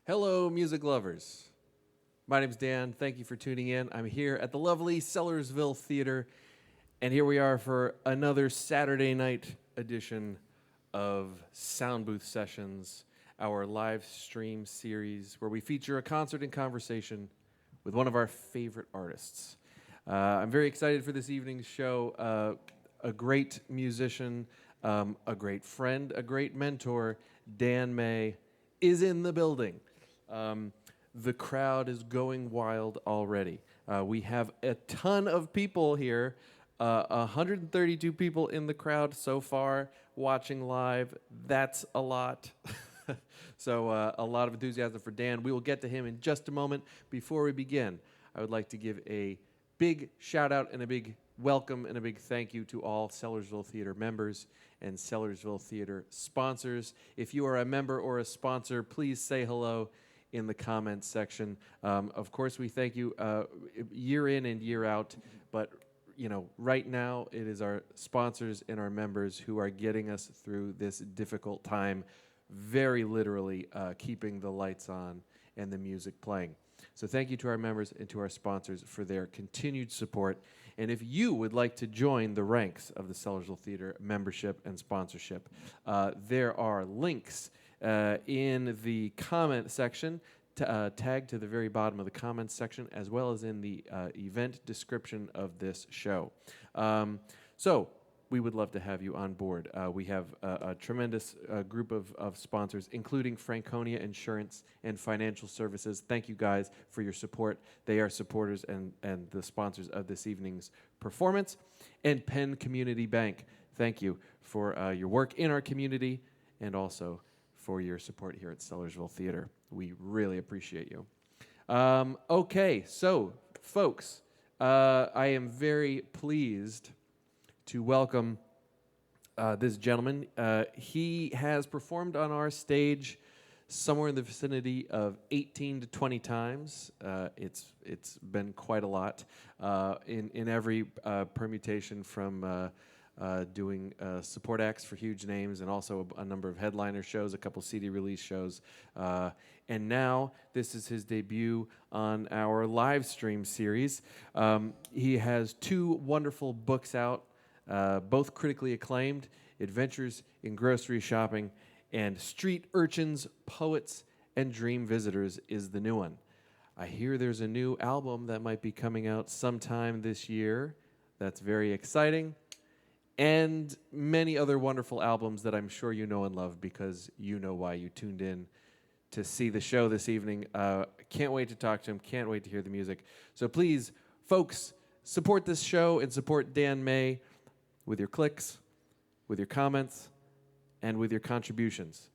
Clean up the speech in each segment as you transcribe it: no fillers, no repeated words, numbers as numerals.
Hello, music lovers. My name's Dan. Thank you for tuning in. I'm here at the lovely Sellersville Theater, and here we are for another Saturday night edition of Soundbooth Sessions, our live stream series where we feature a concert and conversation with one of our favorite artists. I'm very excited for this evening's show. A great musician, a great friend, a great mentor, Dan May, is in the building. The crowd is going wild already. We have a ton of people here, 132 people in the crowd so far watching live. That's a lot. So a lot of enthusiasm for Dan. We will get to him in just a moment. Before we begin, I would like to give a big shout out and a big welcome and a big thank you to all Sellersville Theater members and Sellersville Theater sponsors. If you are a member or a sponsor, please say hello in the comments section. Of course, we thank you year in and year out, but right now it is our sponsors and our members who are getting us through this difficult time, very literally keeping the lights on and the music playing. So thank you to our members and to our sponsors for their continued support. And if you would like to join the ranks of the Sellersville Theater membership and sponsorship, there are links in the comment section, tagged to the very bottom of the comments section, as well as in the event description of this show. So we would love to have you on board. We have a tremendous group of sponsors, including Franconia Insurance and Financial Services. Thank you guys for your support. They are supporters and the sponsors of this evening's performance. And Penn Community Bank, thank you for your work in our community and also for your support here at Sellersville Theater. We really appreciate you. Okay, so folks, I am very pleased to welcome this gentleman. He has performed on our stage somewhere in the vicinity of 18 to 20 times. It's been quite a lot in every permutation from doing support acts for huge names and also a number of headliner shows, a couple CD release shows. And now this is his debut on our live stream series. He has two wonderful books out, both critically acclaimed, Adventures in Grocery Shopping and Street Urchins, Poets, and Dream Visitors is the new one. I hear there's a new album that might be coming out sometime this year. That's very exciting. And many other wonderful albums that I'm sure you know and love because you know why you tuned in to see the show this evening. Can't wait to talk to him. Can't wait to hear the music. So please, folks, support this show and support Dan May with your clicks, with your comments, and with your contributions.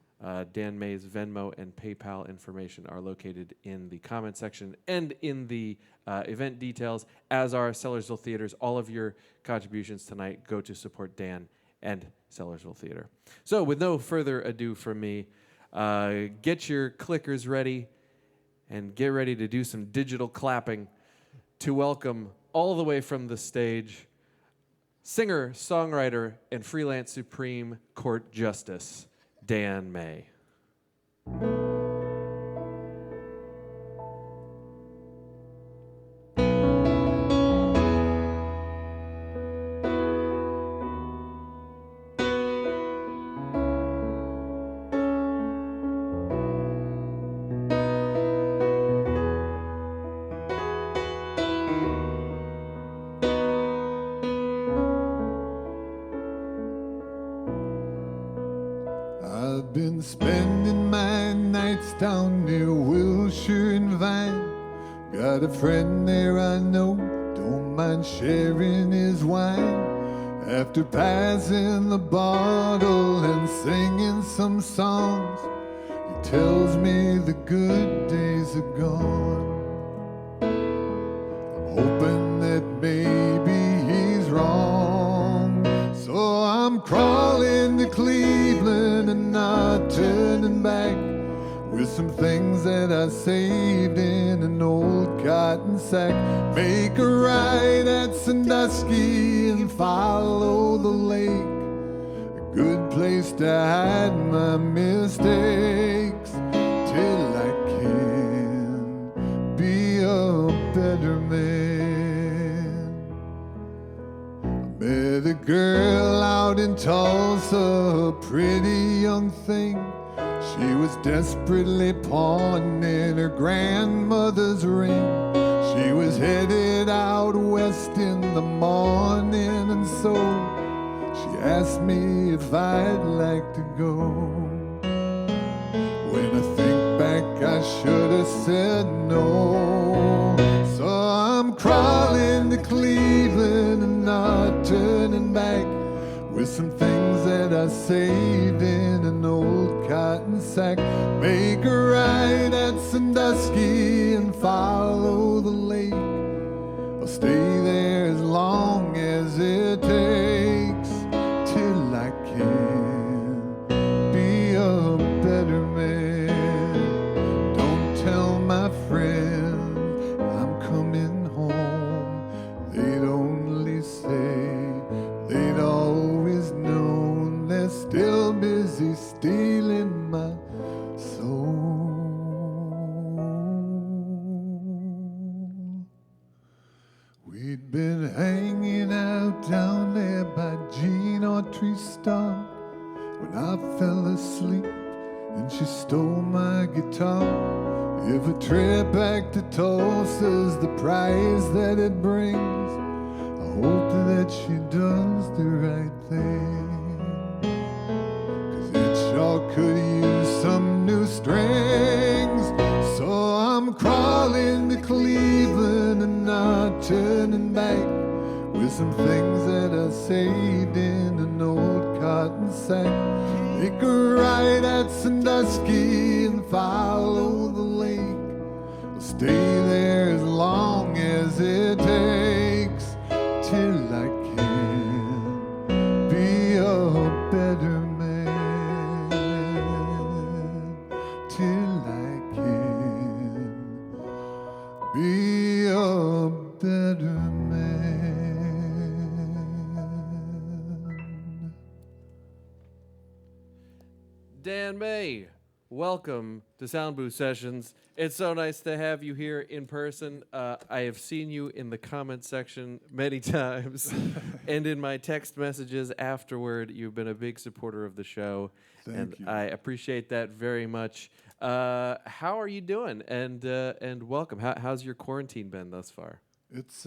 Dan May's Venmo and PayPal information are located in the comment section and in the event details, as are Sellersville Theater's. All of your contributions tonight go to support Dan and Sellersville Theater. So with no further ado from me, get your clickers ready and get ready to do some digital clapping to welcome all the way from the stage singer, songwriter, and freelance Supreme Court Justice, Dan May. I've been spending my nights down near Wilshire and Vine. Got a friend there I know, don't mind sharing his wine. After passing the bottle and singing some songs, he tells me the good days are gone. I'm hoping that maybe he's wrong, so I'm crawling to Cleveland and not turning back, with some things that I saved in an old cotton sack. Make a right at Sandusky and follow the lake, a good place to hide my mistakes till I Met a girl out in Tulsa, a pretty young thing. She was desperately pawning her grandmother's ring. She was headed out west in the morning, and so she asked me if I'd like to go. When I think back, I should have said no. So I'm crawling to Cleveland and not turning back, with some things that I saved in an old cotton sack. Make a right at Sandusky and follow the lake. I'll stay there as long as it takes, till I can be a better man. Don't tell my friends I'm coming home. They'd only say they'd always known. They're still busy stealing my soul. We'd been hanging out down there by Gene Autry's star when I fell asleep and she stole my guitar. If a trip back to Tulsa's the prize that it brings, I hope that she does the right thing, 'cause it sure could use some new strings. So I'm crawling to Cleveland and not turning back, with some things that I saved in an old cotton sack. Take a ride at Sandusky and follow the lake. I'll stay there as long as it takes, till I can be a better man, till I can be a better man. Dan May, welcome to Soundbooth Sessions. It's so nice to have you here in person. I have seen you in the comment section many times, and in my text messages afterward. You've been a big supporter of the show, Thank you. I appreciate that very much. How are you doing? And welcome. How's your quarantine been thus far? It's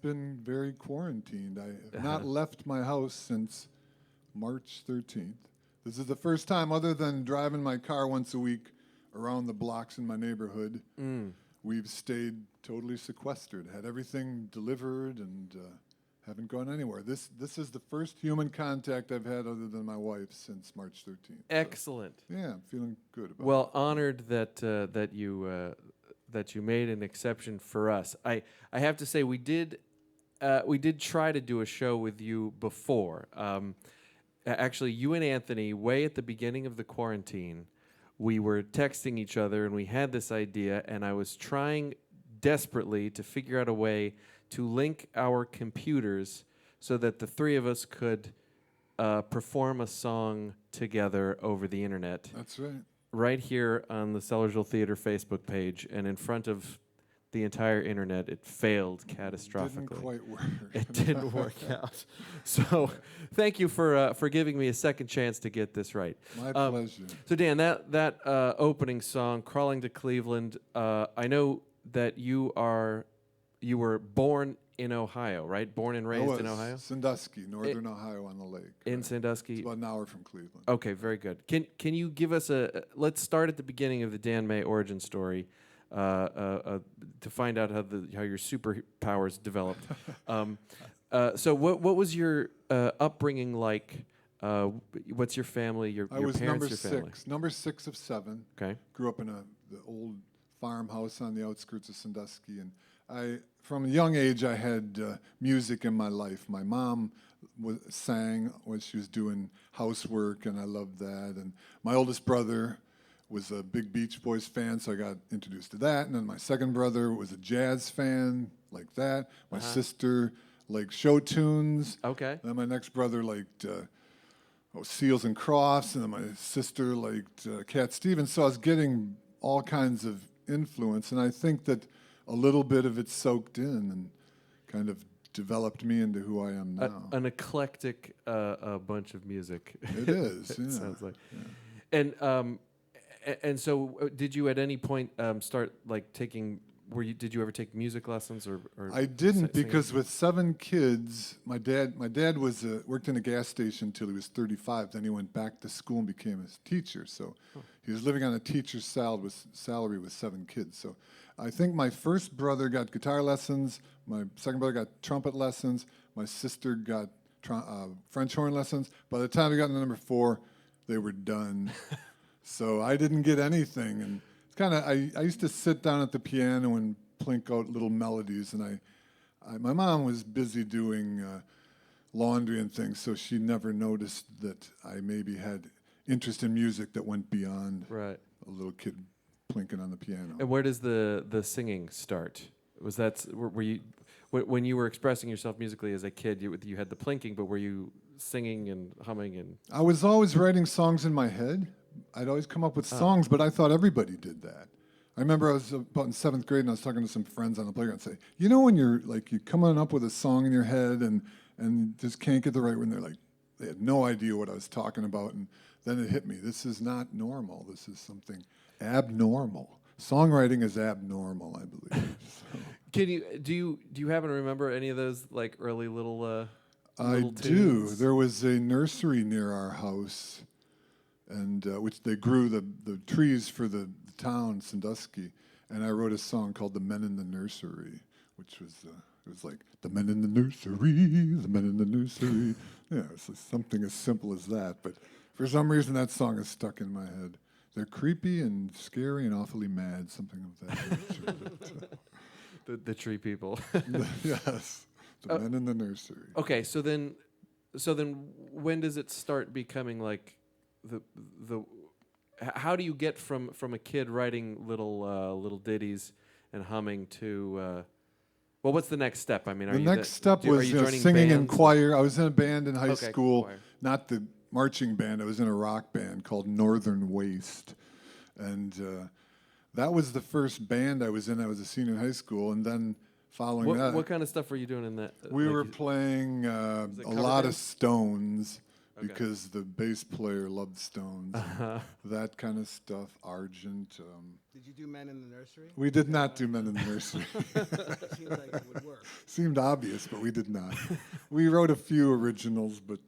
been very quarantined. I have not left my house since March 13th. This is the first time, other than driving my car once a week around the blocks in my neighborhood, we've stayed totally sequestered, had everything delivered, and haven't gone anywhere. This is the first human contact I've had other than my wife since March 13th. Excellent. So, yeah, I'm feeling good about it. Well, honored that you made an exception for us. I have to say we did try to do a show with you before. Actually, you and Anthony, way at the beginning of the quarantine, we were texting each other and we had this idea, and I was trying desperately to figure out a way to link our computers so that the three of us could perform a song together over the internet. That's right. Right here on the Sellersville Theater Facebook page, and in front of the entire internet. It failed catastrophically. Didn't quite work. It didn't work out. So thank you for giving me a second chance to get this right. My pleasure. So Dan, that opening song, "Crawling to Cleveland," I know that you were born in Ohio, right? Born and raised in Ohio? Sandusky, northern Ohio on the lake. In right. Sandusky. It's about an hour from Cleveland. Okay, very good. Can you give us let's start at the beginning of the Dan May origin story to find out how your superpowers developed. So what was your upbringing like? What's your family? Your I was parents, your family? number six of seven. Okay. Grew up in the old farmhouse on the outskirts of Sandusky, and from a young age, I had music in my life. My mom sang when she was doing housework, and I loved that. And my oldest brother was a big Beach Boys fan, so I got introduced to that. And then my second brother was a jazz fan, like that. My sister liked show tunes. Okay. And then my next brother liked Seals and Crofts, and then my sister liked Cat Stevens. So I was getting all kinds of influence, and I think that a little bit of it soaked in and kind of developed me into who I am now. An eclectic bunch of music. It is. It Yeah. sounds like. Yeah. And so, did you at any point start like taking? Did you ever take music lessons or I didn't singing? because with 7 kids, my dad was worked in a gas station until he was 35. Then he went back to school and became a teacher. So he was living on a teacher's salary with 7 kids. So I think my first brother got guitar lessons. My second brother got trumpet lessons. My sister got French horn lessons. By the time we got to number 4, they were done. So I didn't get anything. And it's kind of, I used to sit down at the piano and plink out little melodies. And my mom was busy doing laundry and things, so she never noticed that I maybe had interest in music that went beyond Right. a little kid plinking on the piano. And where does the singing start? Was that were you when you were expressing yourself musically as a kid? You had the plinking, but were you singing and humming and? I was always writing songs in my head. I'd always come up with songs, but I thought everybody did that. I remember I was about in 7th grade and I was talking to some friends on the playground and say, you know when you're coming up with a song in your head and just can't get the right one, they had no idea what I was talking about, and then it hit me. This is not normal. This is something abnormal. Songwriting is abnormal, I believe. So. Do you happen to remember any of those like early little I little do. tunes? There was a nursery near our house, and which they grew the trees for the town, Sandusky, and I wrote a song called "The Men in the Nursery," which was it was like the men in the nursery, the men in the nursery. Yeah, it's like something as simple as that. But for some reason, that song is stuck in my head. They're creepy and scary and awfully mad, something of that nature. The tree people. Yes, the men in the nursery. Okay, so then when does it start becoming like the how do you get from a kid writing little ditties and humming to well, what's the next step? I mean, The next step was singing in choir. I was in a band in high school, choir. not the marching band. I was in a rock band called Northern Waste, and that was the first band I was in. I was a senior in high school, and then following that, what kind of stuff were you doing in that? we were playing a lot band? of Stones. Okay. Because the bass player loved Stones, that kind of stuff. Argent. Did you do Men in the Nursery? We did not do Men in the Nursery. Seems like it would work. Seemed obvious, but we did not. We wrote a few originals, but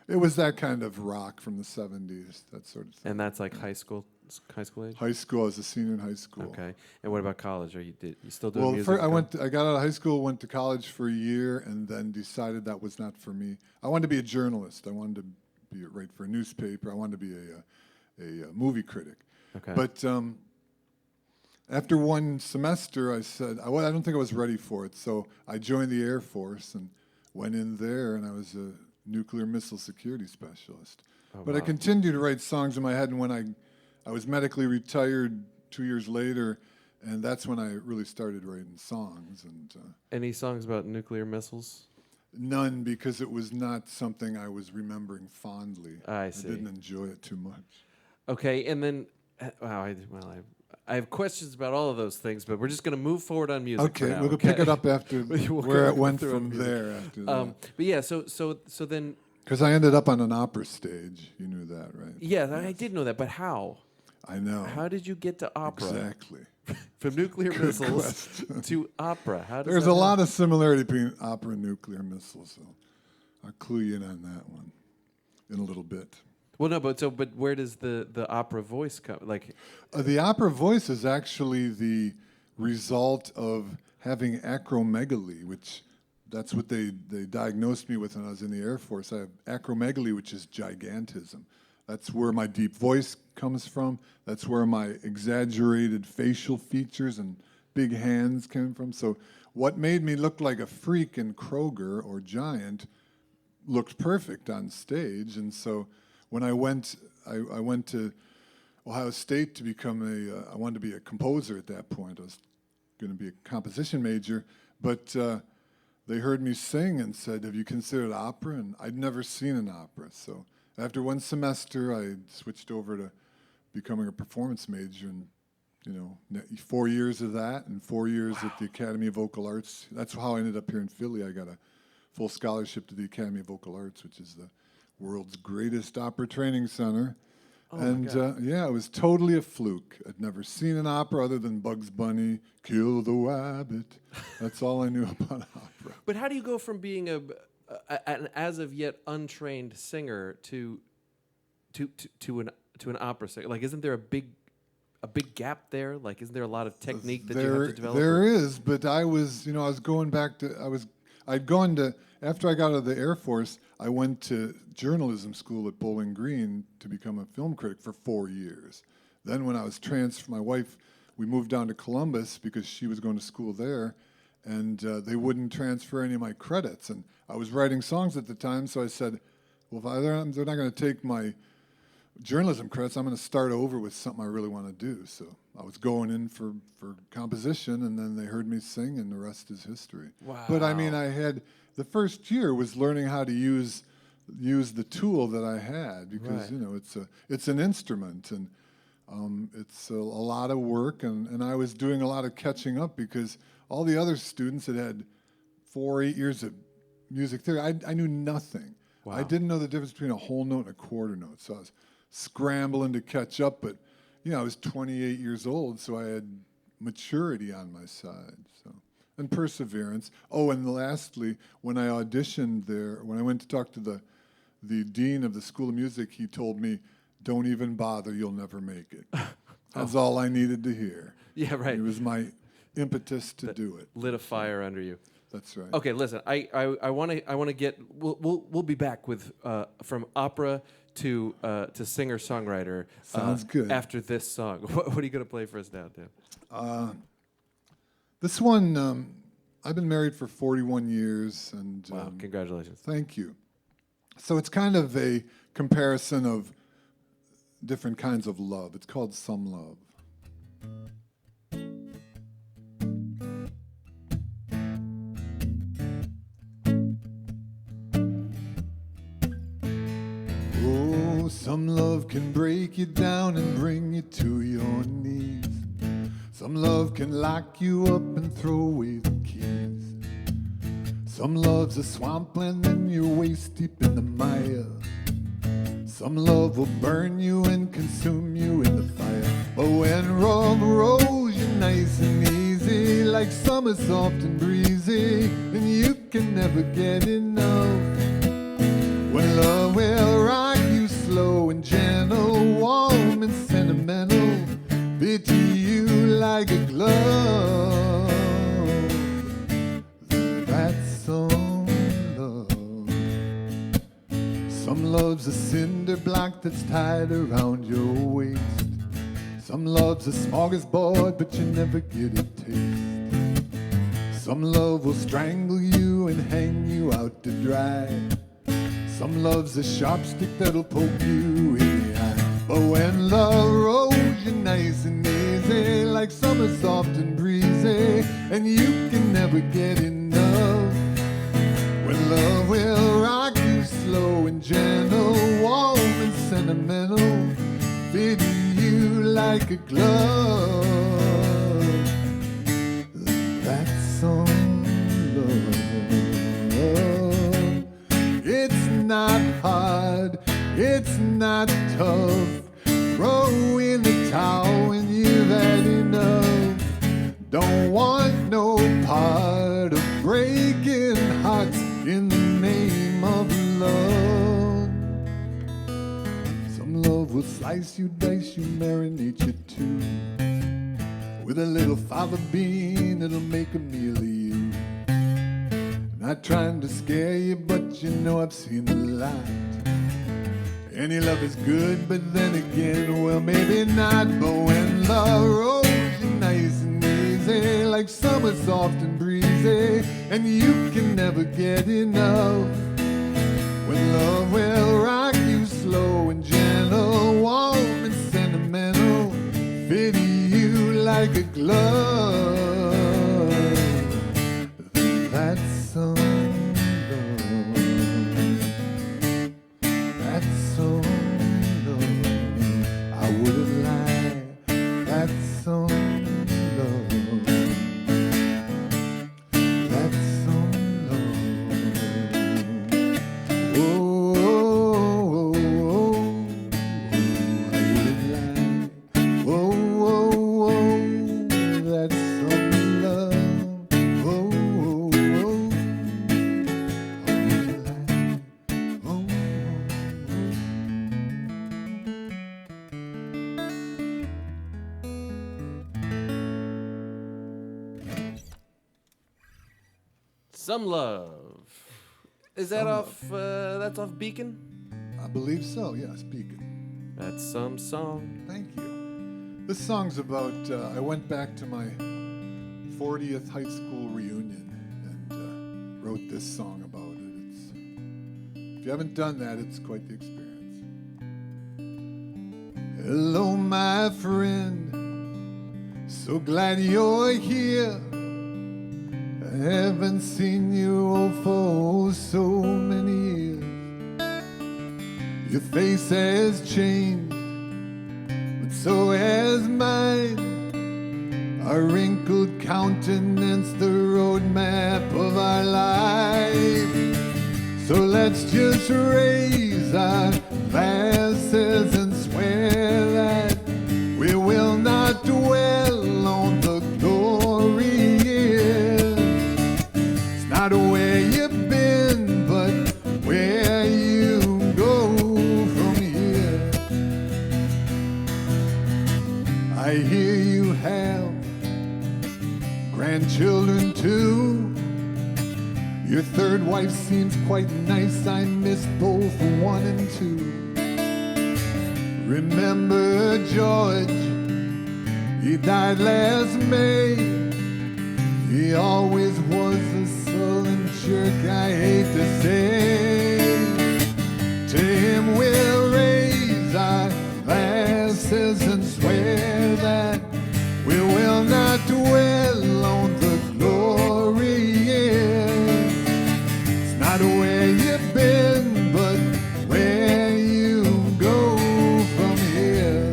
it was that kind of rock from the 70s, that sort of thing. And that's like high school age? High school, I was a senior in high school. Okay. And what about college? You still doing Well, music? I got out of high school, went to college for a year, and then decided that was not for me. I wanted to be a journalist. I wanted to write for a newspaper. I wanted to be a movie critic. Okay. But after one semester, I said, I don't think I was ready for it. So I joined the Air Force and went in there, and I was a nuclear missile security specialist. Oh, but wow. I continued to write songs in my head, and when I was medically retired 2 years later, and that's when I really started writing songs. And Any songs about nuclear missiles? none, because it was not something I was remembering fondly. I see. I didn't enjoy it too much. Okay, and then I have questions about all of those things, but we're just going to move forward on music. Okay, for now, we'll pick it up after We'll where go it went through on from music. there after that. But yeah, so then Because I ended up on an opera stage. You knew that, right? yeah, I did know that, but how? I know. How did you get to opera? Exactly. From nuclear Good missiles question. to opera. How does There's that a lot of similarity between opera and nuclear missiles, so I'll clue you in on that one in a little bit. Well, no, but where does the opera voice come? Like, The opera voice is actually the result of having acromegaly, which that's what they diagnosed me with when I was in the Air Force. I have acromegaly, which is gigantism. That's where my deep voice comes from. That's where my exaggerated facial features and big hands came from. So what made me look like a freak in Kroger or Giant looked perfect on stage. And so when I went to Ohio State to become I wanted to be a composer at that point. I was going to be a composition major, but they heard me sing and said, "Have you considered opera?" And I'd never seen an opera. So after one semester, I switched over to becoming a performance major and 4 years of that and 4 years at the Academy of Vocal Arts. That's how I ended up here in Philly. I got a full scholarship to the Academy of Vocal Arts, which is the world's greatest opera training center. It was totally a fluke. I'd never seen an opera other than Bugs Bunny, Kill the Rabbit. That's all I knew about opera. But how do you go from being an as of yet untrained singer to an opera singer? Like, isn't there a big gap there? Like, isn't there a lot of technique that you have to develop? There is, but I was going back to, I'd gone to, after I got out of the Air Force, I went to journalism school at Bowling Green to become a film critic for 4 years. Then when I was transferred, my wife, we moved down to Columbus because she was going to school there, and they wouldn't transfer any of my credits. And I was writing songs at the time, so I said, well, if they're not going to take my journalism credits, I'm going to start over with something I really want to do. So I was going in for composition, and then they heard me sing, and the rest is history. Wow. But I mean, the first year was learning how to use the tool that I had, because it's an instrument, and it's a lot of work, and I was doing a lot of catching up because all the other students had 4 or 8 years of music theory. I knew nothing. Wow. I didn't know the difference between a whole note and a quarter note, so I was scrambling to catch up. But I was 28 years old, so I had maturity on my side, and perseverance. Oh, and lastly, when I auditioned there, when I went to talk to the dean of the School of Music, he told me, "Don't even bother, you'll never make it." That's all I needed to hear. Yeah, right. It was my impetus to do it. Lit a fire under you. That's right. Okay, listen. I want to get. We'll be back with from opera to singer songwriter. Sounds good. After this song, what are you going to play for us now, Dan? This one, I've been married for 41 years, and Wow! Congratulations. thank you. So it's kind of a comparison of different kinds of love. It's called Some Love. Oh, some love can break you down and bring you to your knees. Some love can lock you up and throw away the keys. Some love's a swampland and you're waist deep in the mire. Some love will burn you and consume you in the fire. But when love rolls you nice and easy, like summer soft and breezy, and you can never get enough. When love will rock you slow and gentle, warm and sentimental, fit you like a glove. That's some love. Some love's a cinder block that's tied around your waist. Some love's a smorgasbord, but you never get a taste. Some love will strangle you and hang you out to dry. Some love's a sharp stick that'll poke you in the eye. But when love rolls you nice and easy, like summer soft and breezy, and you can never get enough. When love will rock you slow and gentle, warm and sentimental, fit you like a glove. That's some love. It's not hard, it's not tough. Throw in the towel when you've had enough. Don't want no part of breaking hearts in the name of love. Some love will slice you, dice you, marinate you too. With a little fava bean, it'll make a meal of you. Not trying to scare you, but you know I've seen a lot. Any love is good, but then again, well, maybe not. But when love rolls you nice and easy, like summer soft and breezy, and you can never get enough. When love will rock you slow and gentle, warm and sentimental, fit you like a glove. That's some love. That's some love. I wouldn't lie. That's some Some Love. Is that off, that's off Beacon? I believe so, yes, Beacon. That's some song. Thank you. This song's about, I went back to my 40th high school reunion and wrote this song about it. If you haven't done that, it's quite the experience. Hello, my friend. So glad you're here. I haven't seen you for so many years. Your face has changed, but so has mine. Our wrinkled countenance, the roadmap of our life. So let's just raise our glasses and swear that we will not dwell on the glory years. It's not where you've been, but where you go from here. I hear you have grandchildren too. Your third wife seems quite nice. I miss both 1 and 2. Remember George, he died last May. He always was a sullen jerk, I hate to say. To him we'll raise our glasses and swear that we will not dwell on the glory years. It's not where you've been, but where you go from here.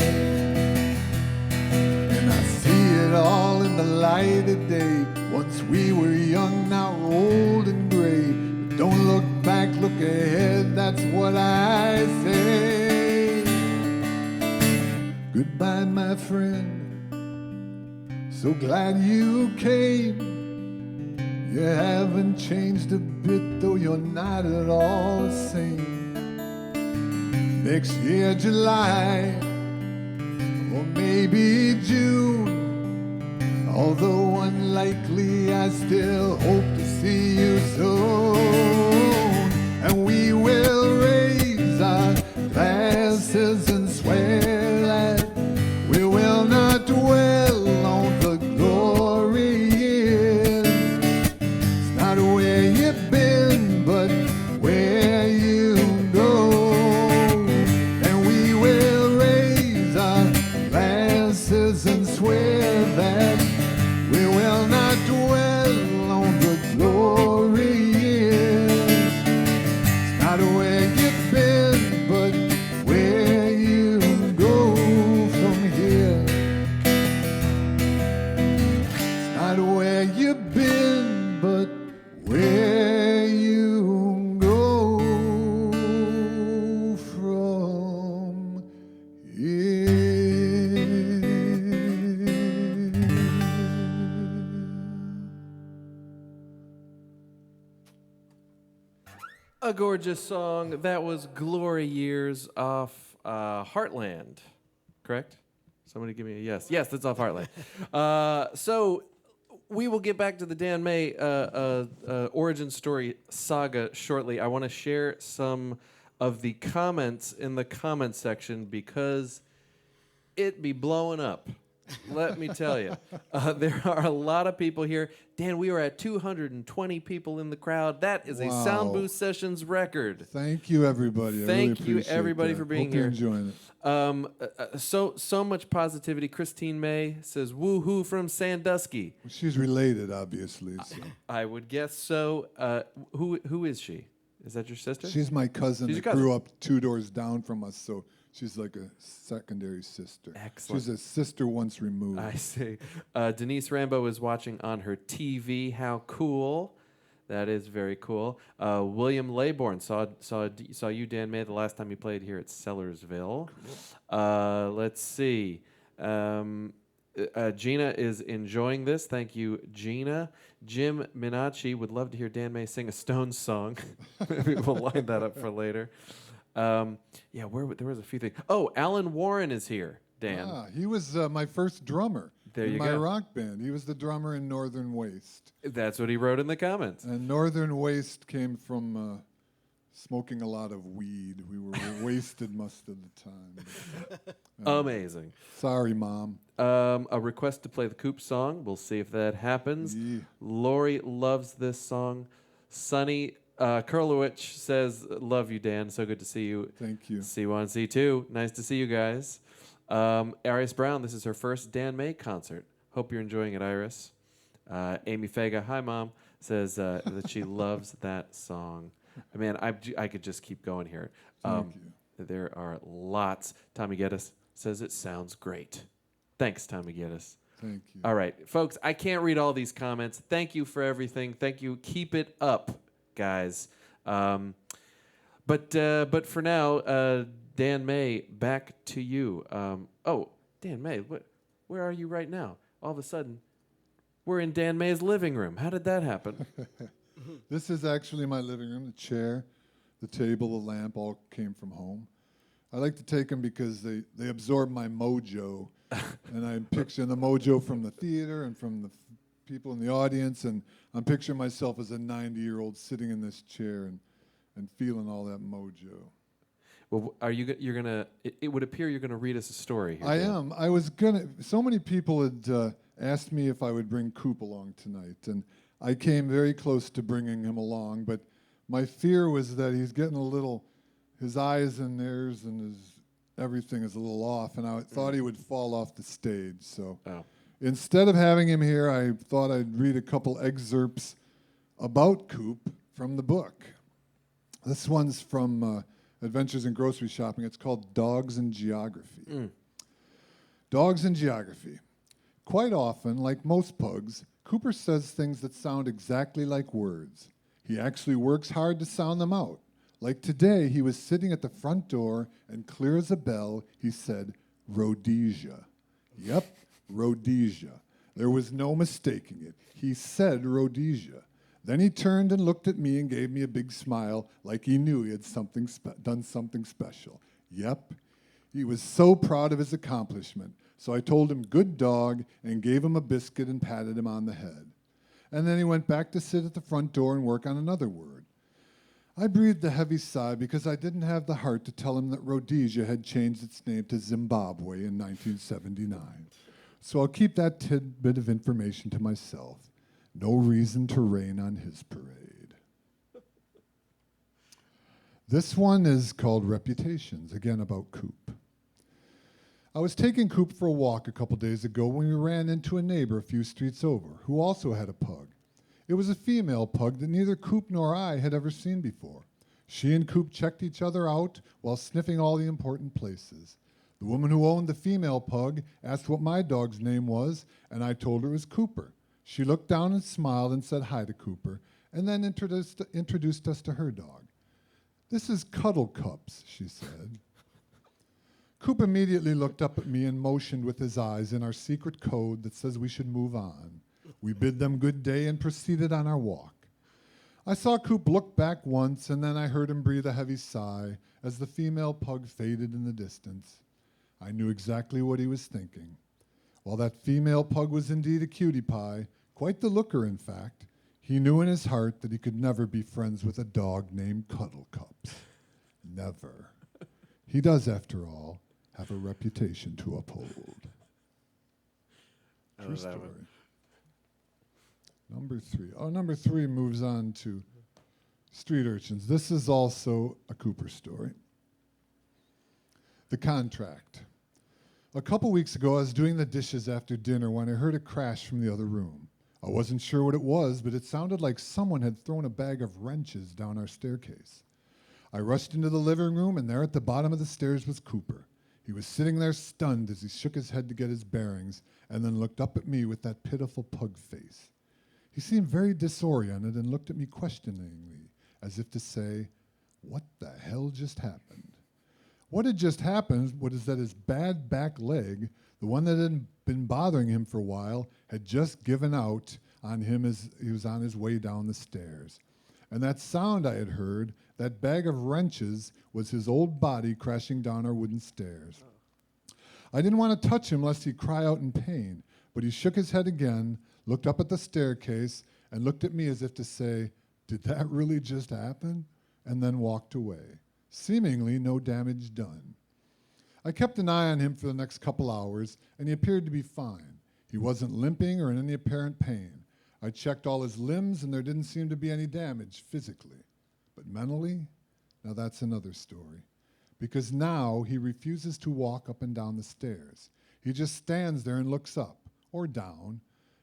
And I see it all in the light of day. Once we were young, now old and gray. But don't look back, look ahead, that's what I say. Goodbye, my friend. So glad you came. You haven't changed a bit, though you're not at all the same. Next year, July, or maybe June. Although unlikely, I still hope to see you soon. And we will raise our glasses and swear that we will not dwell on the glory years. It's not where you've been, but where you go. And we will raise our glasses and swear that we will not dwell on the glory years. It's not where you've been, but where you go from here. It's not where you've been, but where you go from A gorgeous song. That was Glory Years off Heartland, correct? Somebody give me a yes. Yes, that's off Heartland. So we will get back to the Dan May origin story saga shortly. I want to share some of the comments in the comment section because it be blowing up. Let me tell you. There are a lot of people here. Dan, we are at 220 people in the crowd. That is a Wow. Soundbooth Sessions record. Thank you, everybody. I Thank really you, appreciate everybody, that. for being Hope here. You're enjoying it. So much positivity. Christine May says, woo-hoo from Sandusky. She's related, obviously. So. I would guess so. Who is she? Is that your sister? She's my cousin She's that your cousin. grew up 2 doors down from us, so she's like a secondary sister. Excellent. She's a sister once removed. I see. Denise Rambo is watching on her TV. How cool. That is very cool. William Laybourne saw you, Dan May, the last time you played here at Sellersville. Let's see. Gina is enjoying this. Thank you, Gina. Jim Minacci would love to hear Dan May sing a Stones song. Maybe we'll line that up for later. There was a few things. Oh, Alan Warren is here, Dan. He was my first drummer. There in you my go. rock band. He was the drummer in Northern Waste. That's what he wrote in the comments. And Northern Waste came from smoking a lot of weed. We were wasted most of the time. Amazing. Sorry, Mom. A request to play the Coop song. We'll see if that happens. Yeah. Lori loves this song. Sonny Kurlowich says, love you, Dan. So good to see you. Thank you. C1, C2. Nice to see you guys. Iris Brown, this is her first Dan May concert. Hope you're enjoying it, Iris. Amy Faga, hi, Mom, says that she loves that song. Man, I could just keep going here. Thank you. There are lots. Tommy Geddes says it sounds great. Thanks, Tommy Geddes. Thank you. All right, folks, I can't read all these comments. Thank you for everything. Thank you. Keep it up, guys. But for now, Dan May, back to you. Dan May, where are you right now? All of a sudden, we're in Dan May's living room. How did that happen? This is actually my living room. The chair, the table, the lamp all came from home. I like to take them because they absorb my mojo. And I'm picturing the mojo from the theater and from the people in the audience. And I'm picturing myself as a 90-year-old sitting in this chair and feeling all that mojo. Well, you're gonna? It would appear you're gonna read us a story here. I Dan. am. I was gonna. So many people had asked me if I would bring Coop along tonight, and I came very close to bringing him along. But my fear was that he's getting a little, his eyes and ears and his everything is a little off, and I thought he would fall off the stage. So instead of having him here, I thought I'd read a couple excerpts about Coop from the book. This one's from Adventures in Grocery Shopping. It's called Dogs and Geography. Dogs and Geography. Quite often, like most pugs, Cooper says things that sound exactly like words. He actually works hard to sound them out. Like today, he was sitting at the front door, and clear as a bell, he said, Rhodesia. Yep, Rhodesia. There was no mistaking it. He said Rhodesia. Then he turned and looked at me and gave me a big smile, like he knew he had done something special. Yep, he was so proud of his accomplishment. So I told him, good dog, and gave him a biscuit and patted him on the head. And then he went back to sit at the front door and work on another word. I breathed a heavy sigh because I didn't have the heart to tell him that Rhodesia had changed its name to Zimbabwe in 1979. So I'll keep that tidbit of information to myself. No reason to rain on his parade. This one is called Reputations, again about Coop. I was taking Coop for a walk a couple days ago when we ran into a neighbor a few streets over who also had a pug. It was a female pug that neither Coop nor I had ever seen before. She and Coop checked each other out while sniffing all the important places. The woman who owned the female pug asked what my dog's name was, and I told her it was Cooper. She looked down and smiled and said hi to Cooper, and then introduced us to her dog. This is Cuddle Cups, she said. Coop immediately looked up at me and motioned with his eyes in our secret code that says we should move on. We bid them good day and proceeded on our walk. I saw Coop look back once, and then I heard him breathe a heavy sigh as the female pug faded in the distance. I knew exactly what he was thinking. While that female pug was indeed a cutie pie, quite the looker in fact, he knew in his heart that he could never be friends with a dog named Cuddle Cups. Never. He does, after all, have a reputation to uphold. True story. Number 3. Number 3 moves on to street urchins. This is also a Cooper story. The Contract. A couple weeks ago, I was doing the dishes after dinner when I heard a crash from the other room. I wasn't sure what it was, but it sounded like someone had thrown a bag of wrenches down our staircase. I rushed into the living room, and there at the bottom of the stairs was Cooper. He was sitting there stunned as he shook his head to get his bearings and then looked up at me with that pitiful pug face. He seemed very disoriented and looked at me questioningly, as if to say, what the hell just happened? What had just happened was that his bad back leg, the one that had been bothering him for a while, had just given out on him as he was on his way down the stairs. And that sound I had heard, that bag of wrenches, was his old body crashing down our wooden stairs. I didn't want to touch him lest he'd cry out in pain, But he shook his head again, looked up at the staircase, and looked at me as if to say, "Did that really just happen?" and then walked away, seemingly no damage done. I kept an eye on him for the next couple hours, and he appeared to be fine. He wasn't limping or in any apparent pain. I checked all his limbs, and there didn't seem to be any damage physically. But mentally, now that's another story. Because now he refuses to walk up and down the stairs. He just stands there and looks up, or down,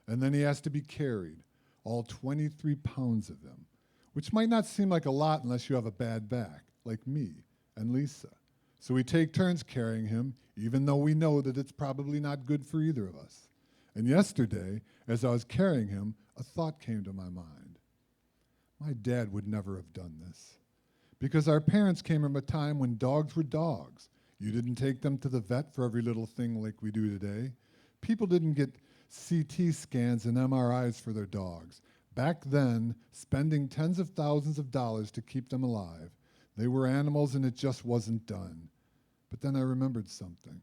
and then he has to be carried, all 23 pounds of him, which might not seem like a lot unless you have a bad back, like me and Lisa. So we take turns carrying him, even though we know that it's probably not good for either of us. And yesterday, as I was carrying him, a thought came to my mind. My dad would never have done this. Because our parents came from a time when dogs were dogs. You didn't take them to the vet for every little thing like we do today. People didn't get CT scans and MRIs for their dogs. Back then, spending tens of thousands of dollars to keep them alive. They were animals and it just wasn't done. But then I remembered something.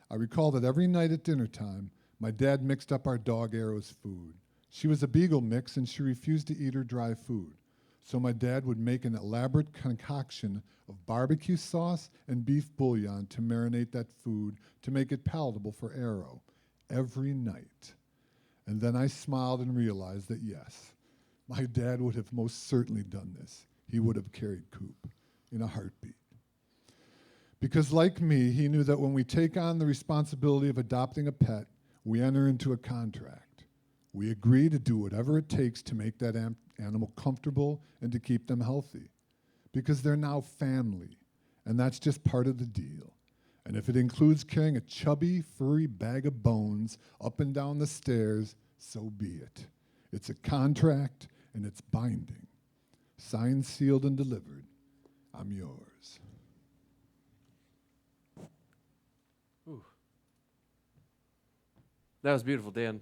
I recall that every night at dinner time, my dad mixed up our dog Arrow's food. She was a beagle mix and she refused to eat her dry food. So my dad would make an elaborate concoction of barbecue sauce and beef bouillon to marinate that food to make it palatable for Arrow every night. And then I smiled and realized that yes, my dad would have most certainly done this. He would have carried Coop in a heartbeat. Because like me, he knew that when we take on the responsibility of adopting a pet, we enter into a contract. We agree to do whatever it takes to make that animal comfortable and to keep them healthy. Because they're now family, and that's just part of the deal. And if it includes carrying a chubby, furry bag of bones up and down the stairs, so be it. It's a contract, and it's binding. Signed, sealed, and delivered. I'm yours. Ooh. That was beautiful, Dan.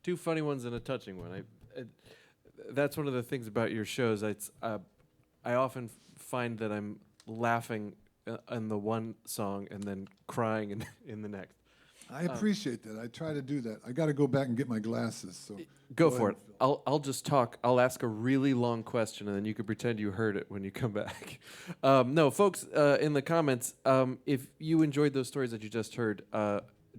Two funny ones and a touching one. That's one of the things about your shows. I often find that I'm laughing in the one song and then crying in the next. I appreciate that. I try to do that. I got to go back and get my glasses. So go for it. I'll just talk. I'll ask a really long question, and then you can pretend you heard it when you come back. No, folks, in the comments, if you enjoyed those stories that you just heard,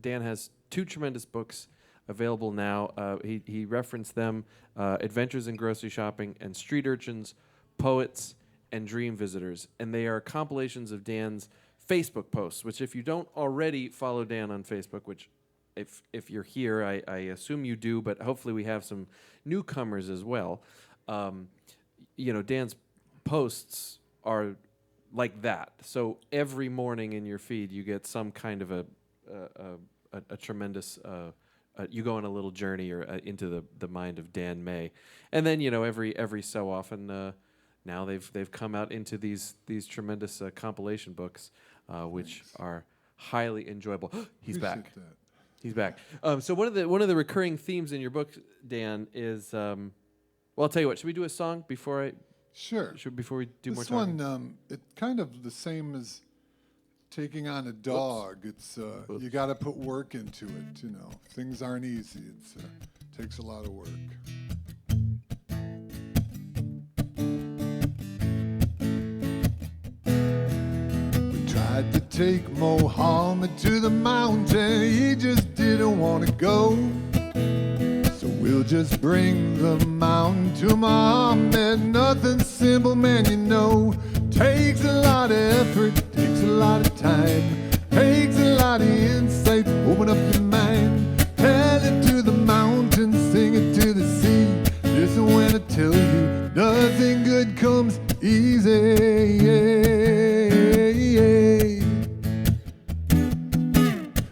Dan has two tremendous books available now. He referenced them, Adventures in Grocery Shopping and Street Urchins, Poets, and Dream Visitors. And they are compilations of Dan's Facebook posts, which if you don't already follow Dan on Facebook, which if you're here, I assume you do, but hopefully we have some newcomers as well. Dan's posts are like that. So every morning in your feed, you get some kind of a tremendous... you go on a little journey or into the mind of Dan May, and then every so often now they've come out into these tremendous compilation books, which are highly enjoyable. He's Appreciate back. that. He's back. So one of the recurring themes in your book, Dan, is well, I'll tell you what. Should we do a song before I? Sure. Before we do more This talking? one, it's kind of the same as taking on a dog. It's you got to put work into it. Things aren't easy. It takes a lot of work. We tried to take Mohammed to the mountain. He just didn't want to go. So we'll just bring the mountain to Muhammad. Nothing simple, man, takes a lot of effort, takes a lot of time, takes a lot of insight, open up your mind. Tell it to the mountain, sing it to the sea. Listen when I tell you, nothing good comes easy.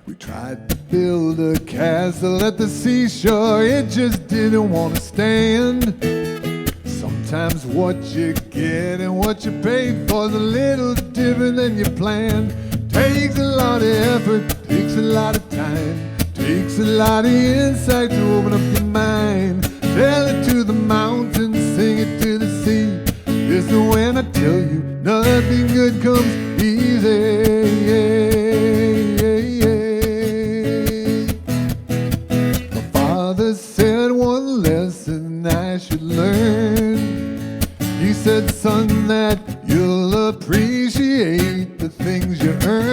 We tried to build a castle at the seashore, it just didn't want to stand. Sometimes what you get and what you pay for is a little different than you planned. Takes a lot of effort, takes a lot of time, takes a lot of insight to open up your mind. Tell it to the mountains, sing it to the sea. Listen when I tell you, nothing good comes easy.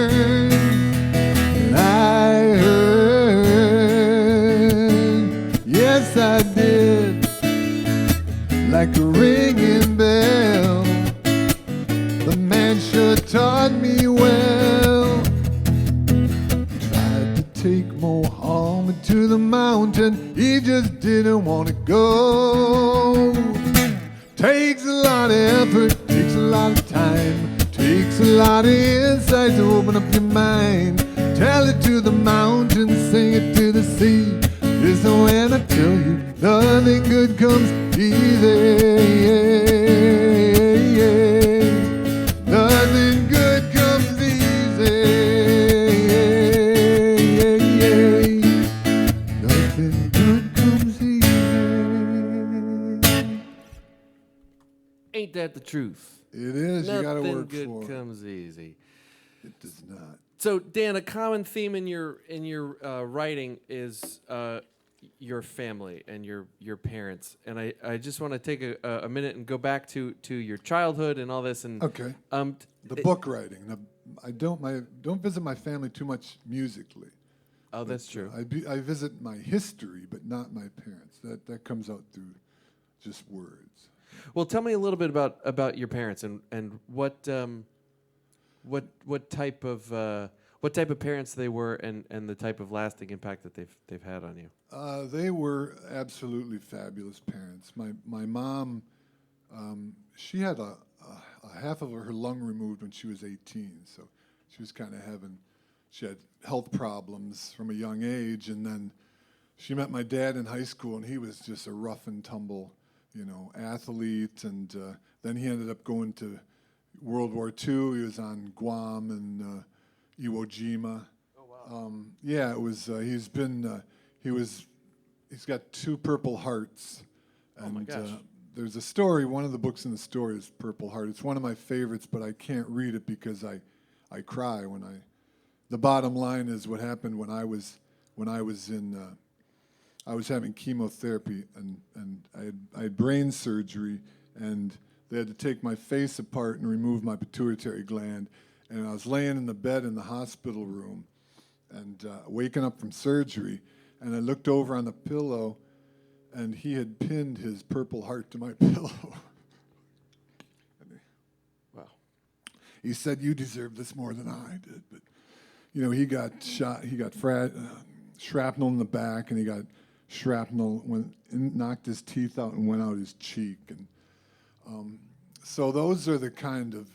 turned, and I heard, yes I did, like a ringing bell. The man sure taught me well. Tried to take Mohammed to the mountain, he just didn't want to go. Takes a lot of effort, takes a lot of time, takes a lot of insight to open up your mind. Tell it to the mountains, sing it to the sea. Listen when I tell you, nothing good comes easy. Nothing good comes easy. Nothing good comes easy. Ain't that the truth? It is. You gotta Nothing work good for it. comes easy. It does not. So, Dan, a common theme in your writing is your family and your parents, and I just want to take a minute and go back to your childhood and all this. And Okay. The book writing. I don't visit my family too much musically. Oh, that's true. I visit my history, but not my parents. That comes out through just words. Well, tell me a little bit about your parents and what type of parents they were and the type of lasting impact that they've had on you. They were absolutely fabulous parents. My mom, she had a half of her lung removed when she was 18, so she was kind of she had health problems from a young age, and then she met my dad in high school, and he was just a rough and tumble, athlete, and then he ended up going to World War II. He was on Guam and Iwo Jima. Oh wow! Yeah, it was. He's got 2 Purple Hearts. And, oh my gosh! There's a story. One of the books in the story is Purple Heart. It's one of my favorites, but I can't read it because I cry when I. The bottom line is what happened when I was in. I was having chemotherapy and I had brain surgery, and they had to take my face apart and remove my pituitary gland. And I was laying in the bed in the hospital room and waking up from surgery, and I looked over on the pillow, and he had pinned his Purple Heart to my pillow. Wow. He said, "You deserve this more than I did." But, he got shot. He got shrapnel in the back, and he got shrapnel knocked his teeth out and went out his cheek. And so those are the kind of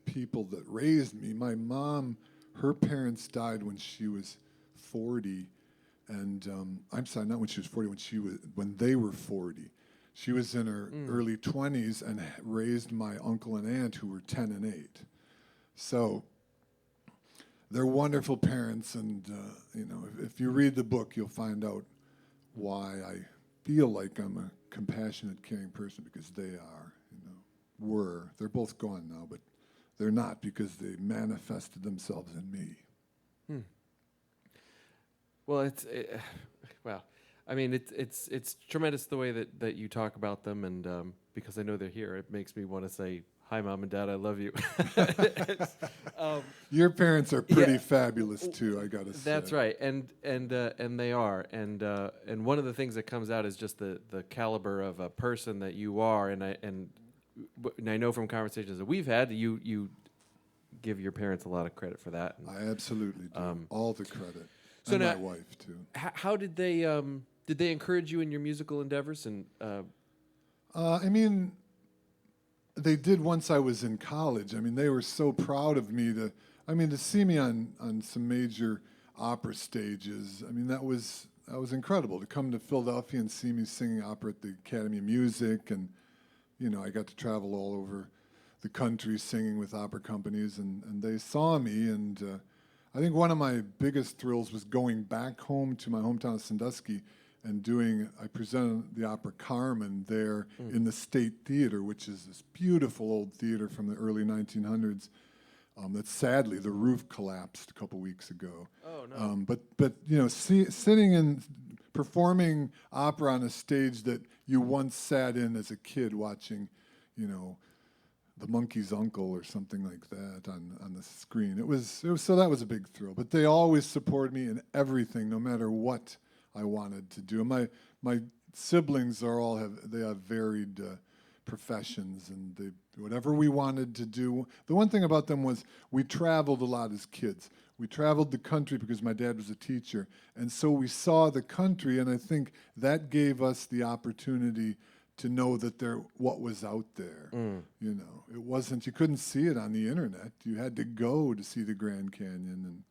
people that raised me. My mom, her parents died when she was 40, and I'm sorry, not when she was 40, when they were 40. She was in her early 20s and raised my uncle and aunt, who were 10 and 8. So they're wonderful parents, and if you read the book, you'll find out why I feel like I'm a compassionate, caring person, because they are, were. They're both gone now, but they're not, because they manifested themselves in me. Well, it's tremendous the way that you talk about them, and because I know they're here, it makes me want to say, "Hi, Mom and Dad, I love you." Your parents are pretty fabulous too, I gotta say. That's right, and they are, and one of the things that comes out is just the caliber of a person that you are, and I know from conversations that we've had, you give your parents a lot of credit for that. I absolutely do. All the credit. So and now, my wife too. How did they encourage you in your musical endeavors? And they did once I was in college. They were so proud of me to see me on some major opera stages. That was incredible, to come to Philadelphia and see me singing opera at the Academy of Music, and I got to travel all over the country singing with opera companies, and they saw me, and I think one of my biggest thrills was going back home to my hometown of Sandusky and I presented the opera Carmen there in the State Theater, which is this beautiful old theater from the early 1900s. That sadly, the roof collapsed a couple weeks ago. Oh no! But sitting and performing opera on a stage that you once sat in as a kid, watching, the monkey's uncle or something like that on the screen. It was so that was a big thrill. But they always supported me in everything, no matter what I wanted to do. And my siblings have varied professions, and whatever we wanted to do. The one thing about them was we traveled a lot as kids. We traveled the country because my dad was a teacher, and so we saw the country, and I think that gave us the opportunity to know that what was out there. You know, it wasn't, you couldn't see it on the internet. You had to go to see the Grand Canyon, and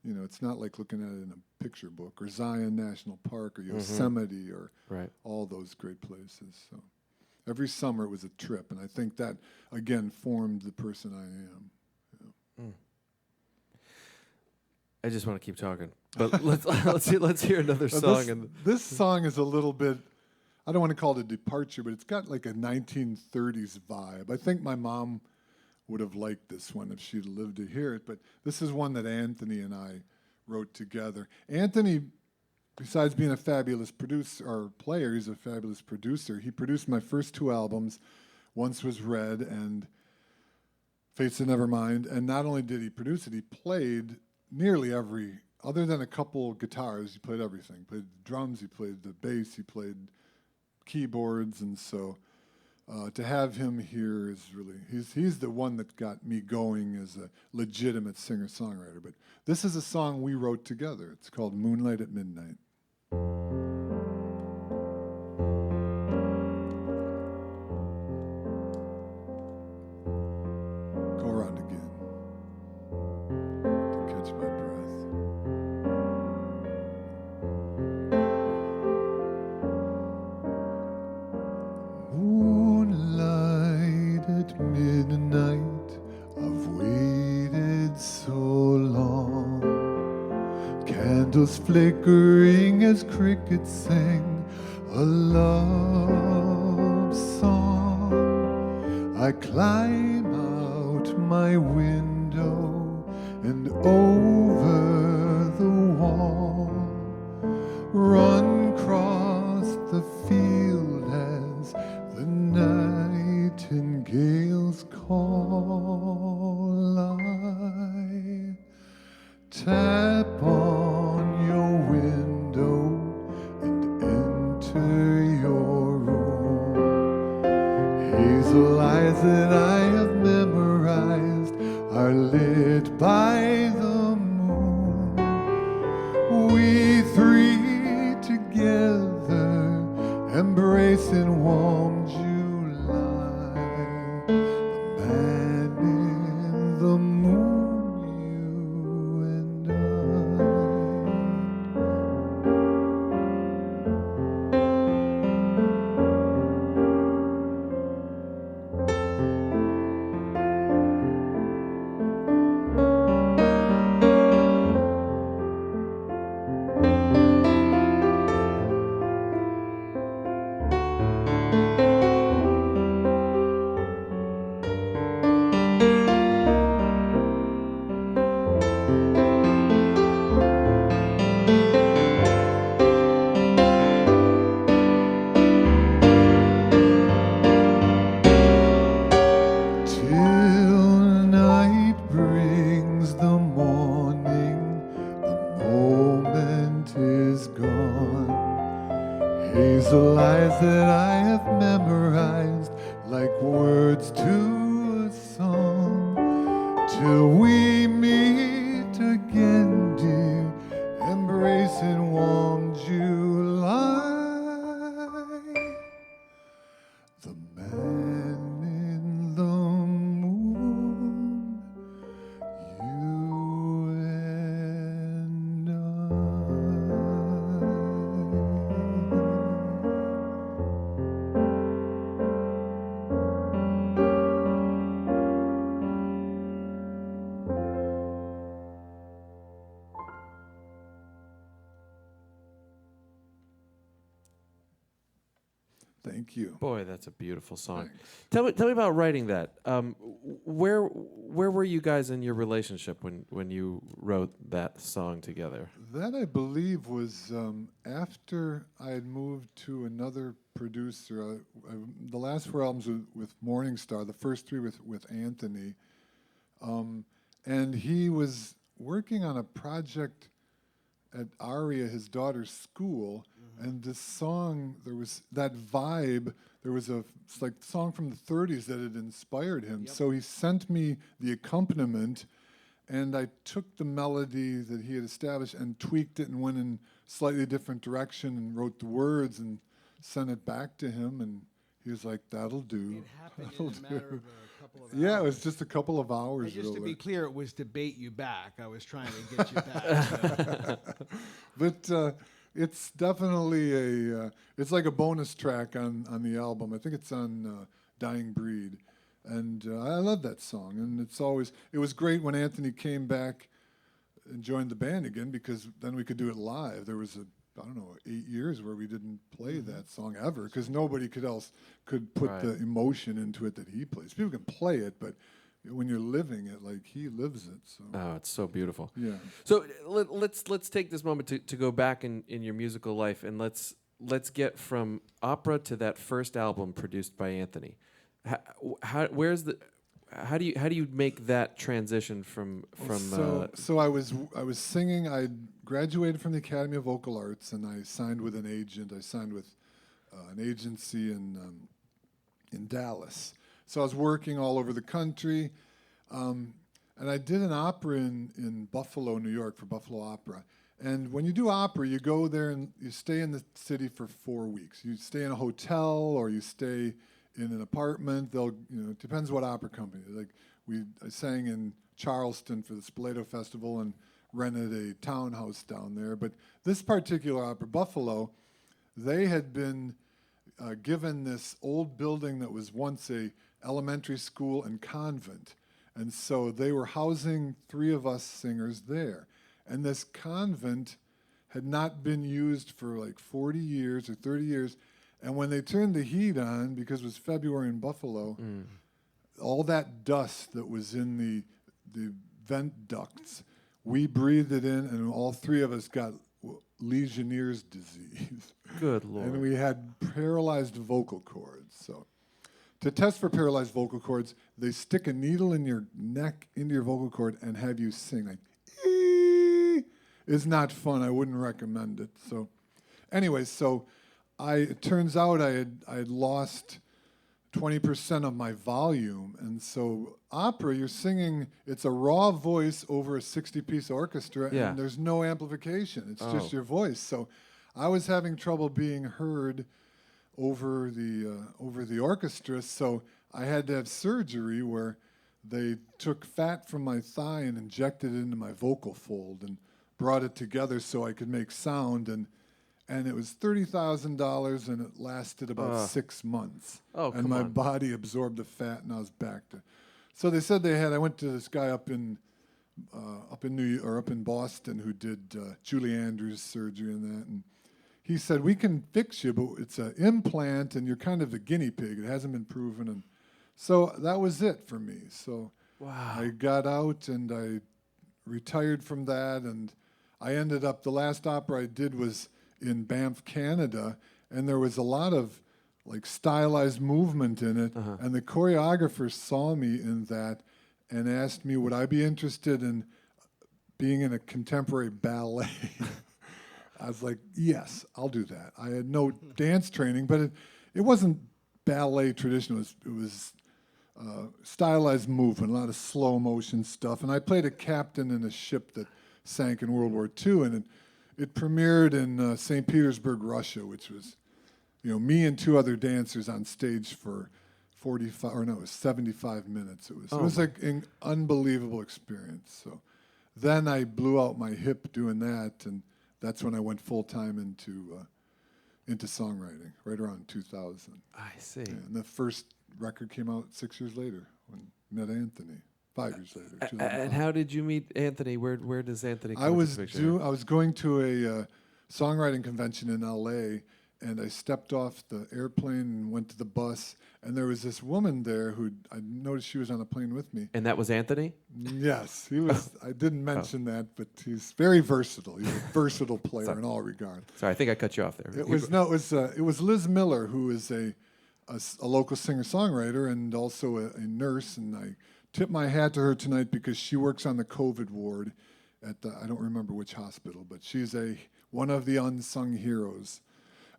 you know, it's not like looking at it in a picture book, or Zion National Park, or Yosemite, or all those great places. So every summer it was a trip, and I think that again formed the person I am. Yeah. I just want to keep talking, but let's hear another song. This song is a little bit, I don't want to call it a departure, but it's got like a 1930s vibe. I think my mom would have liked this one if she'd lived to hear it, but this is one that Anthony and I wrote together. Anthony, besides being a fabulous producer or player, he's a fabulous producer. He produced my first 2 albums. Once Was Red and Fates of Nevermind, and not only did he produce it, he played nearly every, other than a couple guitars, he played everything. He played the drums, he played the bass, he played keyboards, and so to have him here is really, he's the one that got me going as a legitimate singer-songwriter. But this is a song we wrote together. It's called Moonlight at Midnight. Go around again to catch my breath. Moonlight at midnight, I've waited so long. Candles flickering as crickets sing a love song. I climb out my window and over the wall, run across the field as the nightingales call. I tap on your window and enter your room. Hazel eyes that I have memorized are lit by the moon. We three together embrace in warm July. The man in the moon, you and hazel eyes that I have memorized like words to a song. Till we meet again, dear, embrace in warm July. The man in the moon, you and I. Thank you. Boy, that's a beautiful song. Thanks. Tell me about writing that. Where were you guys in your relationship when you wrote that song together? That, I believe, was after I had moved to another producer. The last 4 albums with Morningstar, the first 3 with Anthony. And he was working on a project at Aria, his daughter's school, and this song, there was that vibe, there was it's like song from the 30s that had inspired him. Yep. So he sent me the accompaniment, and I took the melody that he had established and tweaked it and went in slightly different direction and wrote the words and sent it back to him, and he was like, that'll do. It happened in a matter of a couple of hours. Yeah, it was just a couple of hours. And just to really. be clear, it was to bait you back. I was trying to get you back. But it's definitely it's like a bonus track on the album. I think it's on Dying Breed. And I love that song. And it was great when Anthony came back and joined the band again, because then we could do it live. There was 8 years where we didn't play that song ever, because nobody could put the emotion into it that he plays. People can play it, but when you're living it, like he lives it. So Oh, it's so beautiful. yeah. So let's take this moment to go back in your musical life, and let's get from opera to that first album produced by Anthony. How do you make that transition from So I was singing. I graduated from the Academy of Vocal Arts, and I signed with an agent. I signed with an agency in Dallas. So I was working all over the country, and I did an opera in Buffalo, New York, for Buffalo Opera. And when you do opera, you go there and you stay in the city for 4 weeks. You stay in a hotel or you stay in an apartment. It depends what opera company. Like I sang in Charleston for the Spoleto Festival and rented a townhouse down there. But this particular opera, Buffalo, they had been given this old building that was once a elementary school and convent. And so they were housing 3 of us singers there. And this convent had not been used for like 40 years or 30 years. And when they turned the heat on, because it was February in Buffalo, all that dust that was in the vent ducts, we breathed it in, and all 3 of us got Legionnaire's disease. Good Lord. And we had paralyzed vocal cords. So to test for paralyzed vocal cords, they stick a needle in your neck into your vocal cord and have you sing like, ee. It's not fun. I wouldn't recommend it. So anyway, it turns out I had lost 20% of my volume. And so opera, you're singing, it's a raw voice over a 60-piece orchestra, and there's no amplification. It's just your voice. So I was having trouble being heard over the orchestra, so I had to have surgery where they took fat from my thigh and injected it into my vocal fold and brought it together so I could make sound, and it was $30,000, and it lasted about 6 months. And my body absorbed the fat, and I was back to. So they said I went to this guy up in Boston who did Julie Andrews surgery and that, and he said, we can fix you, but it's an implant, and you're kind of the guinea pig. It hasn't been proven, and so that was it for me. So I got out, and I retired from that, and I ended up, the last opera I did was in Banff, Canada, and there was a lot of like stylized movement in it, and the choreographer saw me in that and asked me, would I be interested in being in a contemporary ballet? I was like, yes, I'll do that. I had no dance training, but it wasn't ballet traditional. It was stylized movement, a lot of slow motion stuff. And I played a captain in a ship that sank in World War II, and it premiered in St. Petersburg, Russia, which was, me and 2 other dancers on stage for 75 minutes. It was like an unbelievable experience. So then I blew out my hip doing that, and that's when I went full time into songwriting, right around 2000. I see. Yeah, and the first record came out 6 years later when I met Anthony. 5 years later. 2005. And how did you meet Anthony? Where does Anthony come I into the picture? I was going to a songwriting convention in L.A., and I stepped off the airplane and went to the bus, and there was this woman there who I noticed she was on the plane with me. And that was Anthony? Yes, he was. I didn't mention that, but he's very versatile. He's a versatile player in all regards. Sorry, I think I cut you off there. It was Liz Miller, who is a local singer-songwriter and also a nurse, and I tip my hat to her tonight because she works on the COVID ward at I don't remember which hospital, but she's one of the unsung heroes.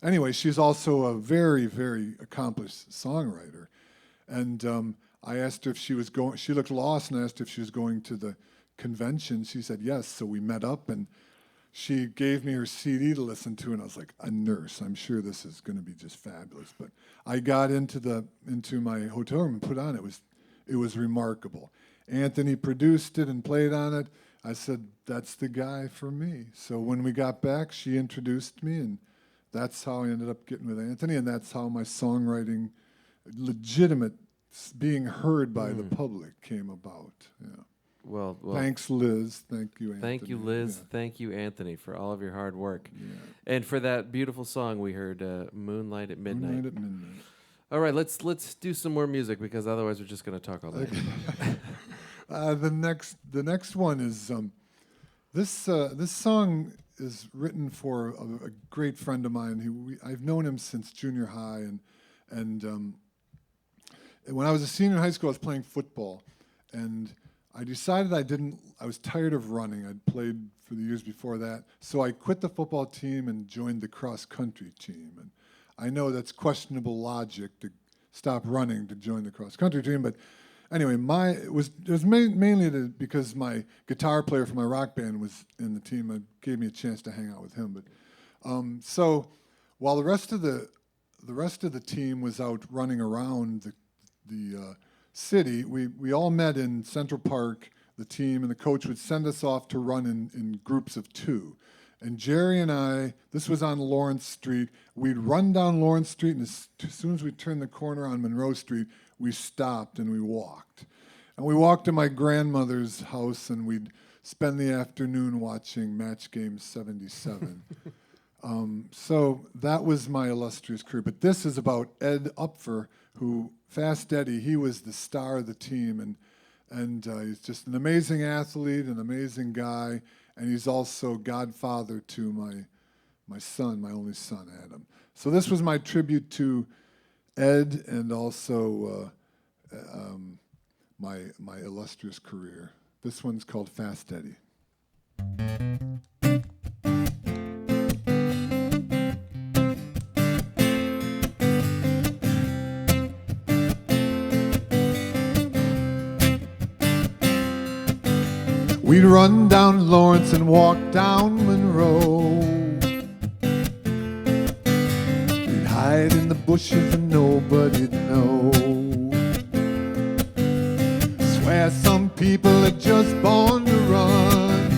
Anyway, she's also a very, very accomplished songwriter. And I asked her if she was going, she looked lost, and I asked her if she was going to the convention. She said yes, so we met up, and she gave me her CD to listen to, and I was like, a nurse, I'm sure this is going to be just fabulous. But I got into my hotel room and put on it was remarkable. Anthony produced it and played on it. I said, that's the guy for me. So when we got back, she introduced me, and that's how I ended up getting with Anthony, and that's how my songwriting, legitimate, being heard by the public came about. Yeah. Well, thanks, Liz. Thank you, Anthony. Thank you, Liz. Yeah. Thank you, Anthony, for all of your hard work. Yeah. And for that beautiful song we heard, Moonlight at Midnight. Moonlight at Midnight. All right, let's do some more music because otherwise we're just going to talk all day. The next one is this song is written for a great friend of mine. I've known him since junior high, and when I was a senior in high school, I was playing football, and I decided I was tired of running. I'd played for the years before that, so I quit the football team and joined the cross-country team. And I know that's questionable logic to stop running to join the cross-country team, but anyway, it was mainly because my guitar player for my rock band was in the team. It gave me a chance to hang out with him. But so while the rest of the team was out running around the city, we all met in Central Park. The team and the coach would send us off to run in groups of 2. And Jerry and I, this was on Lawrence Street, we'd run down Lawrence Street, and as soon as we turned the corner on Monroe Street, we stopped and we walked. And we walked to my grandmother's house, and we'd spend the afternoon watching Match Game 77. So that was my illustrious career. But this is about Ed Upfer, who, Fast Eddie, he was the star of the team, and he's just an amazing athlete, an amazing guy, and he's also godfather to my son, my only son, Adam. So this was my tribute to Ed and also my illustrious career. This one's called Fast Eddie. We'd run down Lawrence and walk down Monroe. We'd hide in the bushes and nobody'd know. Swear some people are just born to run.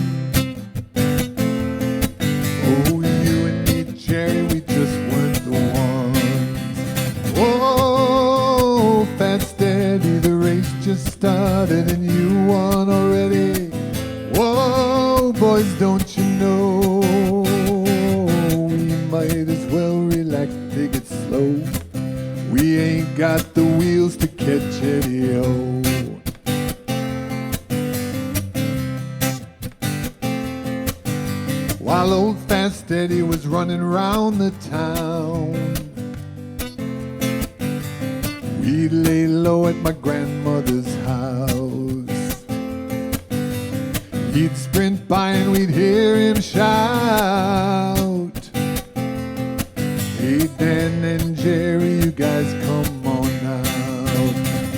Oh, you and me, Jerry, we just weren't the ones. Whoa, Fast Eddie, the race just started and you won already. Whoa, boys, don't you know, we might as well relax, take it slow. We ain't got the wheels to catch Eddie-O. While old Fast Eddie was running round the town, we'd lay low at my grandmother's house. He'd sprint by and we'd hear him shout, hey, Dan and Jerry, you guys come on out.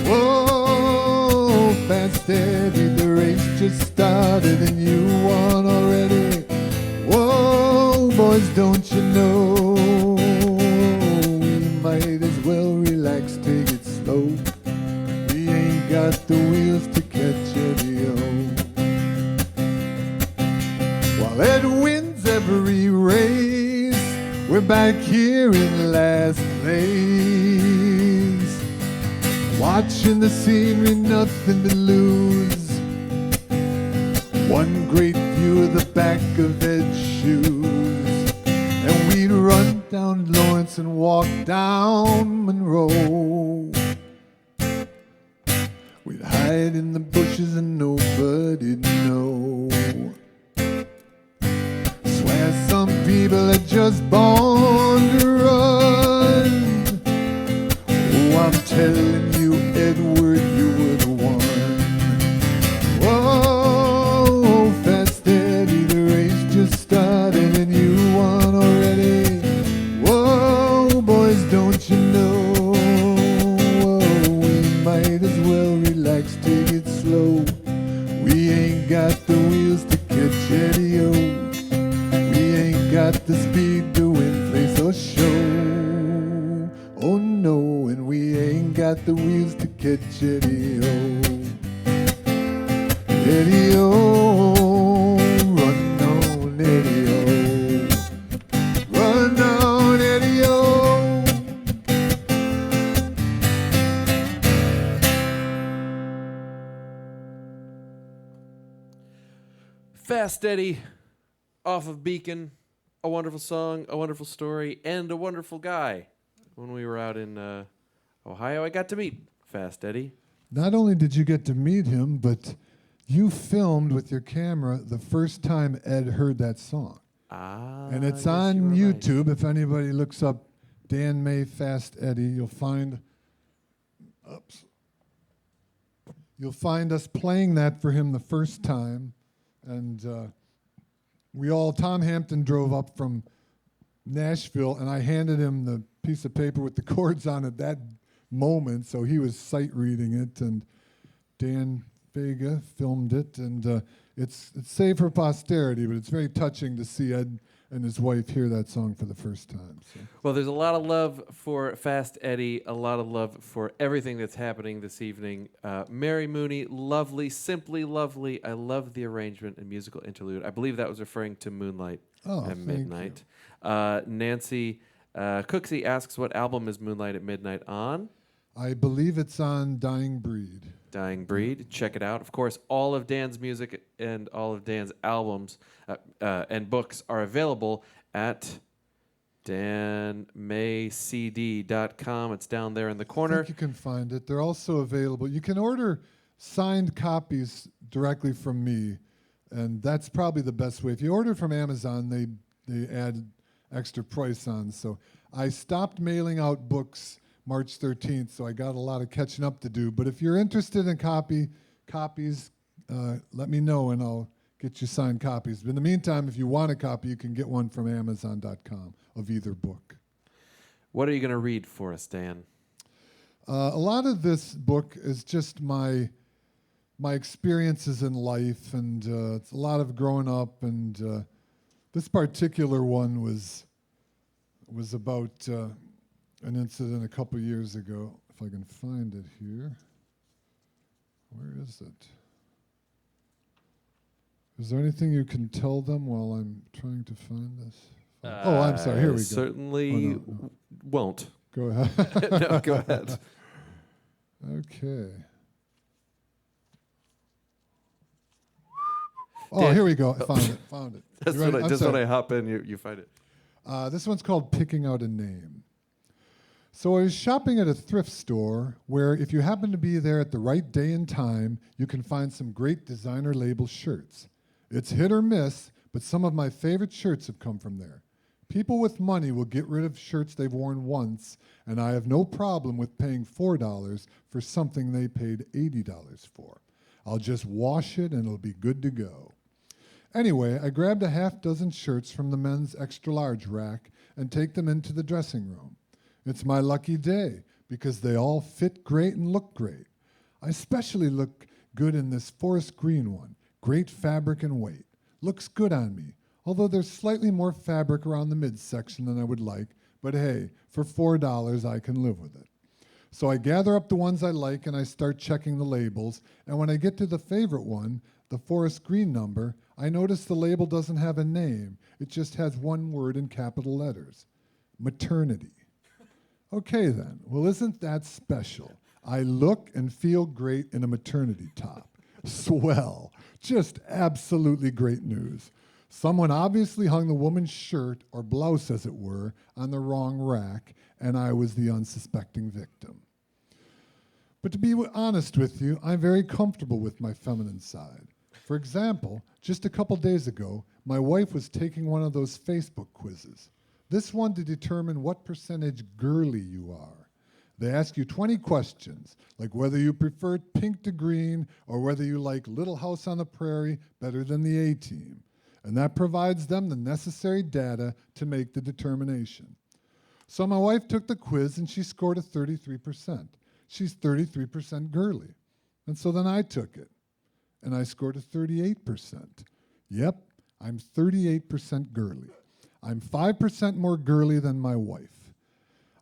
Whoa, Fast Eddie, the race just started and you won already. Whoa, boys, don't you know, we might as well relax, take it slow. We ain't got the wheels to catch Eddie-O. While Ed wins every race, we're back here in last place, watching the scenery, nothing to lose. One great view of the back of Ed's shoes, and we'd run down down Lawrence and walk down Monroe. We'd hide in the bushes and nobody'd know. Swear some people are just born to run. Oh, I'm telling you, Edward, you were the one. Whoa, Fast Eddie, the race just started and you won already. Whoa, boys, don't you know? Whoa, we might as well relax, take it slow. We ain't got the wheels to catch Eddie-O. We ain't got the speed to win, place or show. Oh no, and we ain't got the wheels to catch Eddie-O. Eddie-O, run on Eddie-O. Run on Eddie-O. Fast Eddie off of Beacon. A wonderful song, a wonderful story, and a wonderful guy. When we were out in Ohio, I got to meet Fast Eddie. Not only did you get to meet him, but you filmed with your camera the first time Ed heard that song. And it's yes, on you were right. YouTube. If anybody looks up Dan May Fast Eddie, you'll find us playing that for him the first time. And Tom Hampton drove up from Nashville, and I handed him the piece of paper with the chords on it that moment, so he was sight reading it, and Dan Faga filmed it, and it's saved for posterity, but it's very touching to see Ed and his wife hear that song for the first time. So. Well, there's a lot of love for Fast Eddie, a lot of love for everything that's happening this evening. Mary Mooney, lovely, simply lovely. I love the arrangement and musical interlude. I believe that was referring to Moonlight at thank Midnight. Nancy Cooksey asks, what album is Moonlight at Midnight on? I believe it's on Dying Breed. Dying Breed. Check it out. Of course, all of Dan's music and all of Dan's albums and books are available at danmaycd.com. It's down there in the I corner. think you can find it. They're also available. You can order signed copies directly from me, and that's probably the best way. If you order from Amazon, they add extra price on. So I stopped mailing out books March 13th, so I got a lot of catching up to do. But if you're interested in copies, let me know, and I'll get you signed copies. But in the meantime, if you want a copy, you can get one from Amazon.com of either book. What are you going to read for us, Dan? A lot of this book is just my experiences in life, and it's a lot of growing up. And this particular one was about an incident a couple years ago. If I can find it here. Where is it? Is there anything you can tell them while I'm trying to find this? Oh, I'm sorry. Here we go. Certainly won't. Go ahead. No, go ahead. Okay. Oh, here we go. I found it. That's You ready? when I'm sorry. I hop in, you find it. This one's called Picking Out a Name. So I was shopping at a thrift store where if you happen to be there at the right day and time, you can find some great designer label shirts. It's hit or miss, but some of my favorite shirts have come from there. People with money will get rid of shirts they've worn once, and I have no problem with paying $4 for something they paid $80 for. I'll just wash it and it'll be good to go. Anyway, I grabbed a half dozen shirts from the men's extra large rack and take them into the dressing room. It's my lucky day because they all fit great and look great. I especially look good in this forest green one. Great fabric and weight. Looks good on me, although there's slightly more fabric around the midsection than I would like, but hey, for $4 I can live with it. So I gather up the ones I like and I start checking the labels, and when I get to the favorite one, the forest green number, I notice the label doesn't have a name. It just has one word in capital letters. Maternity. Okay then, well isn't that special? I look and feel great in a maternity top. Swell. Just absolutely great news. Someone obviously hung the woman's shirt, or blouse as it were, on the wrong rack, and I was the unsuspecting victim. But to be honest with you, I'm very comfortable with my feminine side. For example, just a couple days ago, my wife was taking one of those Facebook quizzes. This one to determine what percentage girly you are. They ask you 20 questions, like whether you prefer Pink to Green or whether you like Little House on the Prairie better than the A-Team. And that provides them the necessary data to make the determination. So my wife took the quiz and she scored a 33%. She's 33% girly. And so then I took it, and I scored a 38%. Yep, I'm 38% girly. I'm 5% more girly than my wife.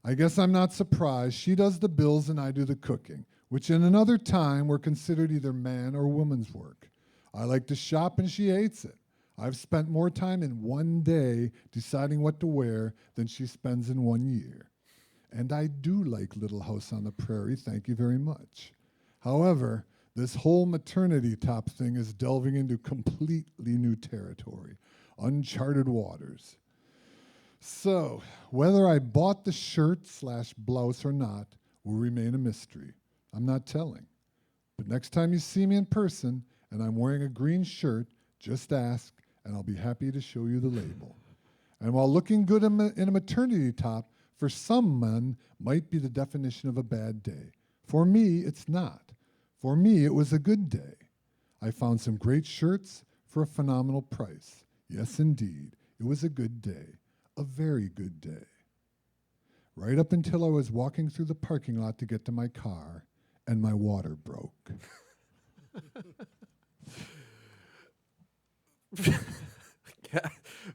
I guess I'm not surprised. She does the bills and I do the cooking, which in another time were considered either man or woman's work. I like to shop and she hates it. I've spent more time in one day deciding what to wear than she spends in 1 year. And I do like Little House on the Prairie, thank you very much. However, this whole maternity top thing is delving into completely new territory, uncharted waters. So, whether I bought the shirt/blouse or not will remain a mystery. I'm not telling. But next time you see me in person and I'm wearing a green shirt, just ask and I'll be happy to show you the label. And while looking good in a maternity top, for some men, might be the definition of a bad day. For me, it's not. For me, it was a good day. I found some great shirts for a phenomenal price. Yes, indeed, it was a good day. A very good day. Right up until I was walking through the parking lot to get to my car, and my water broke.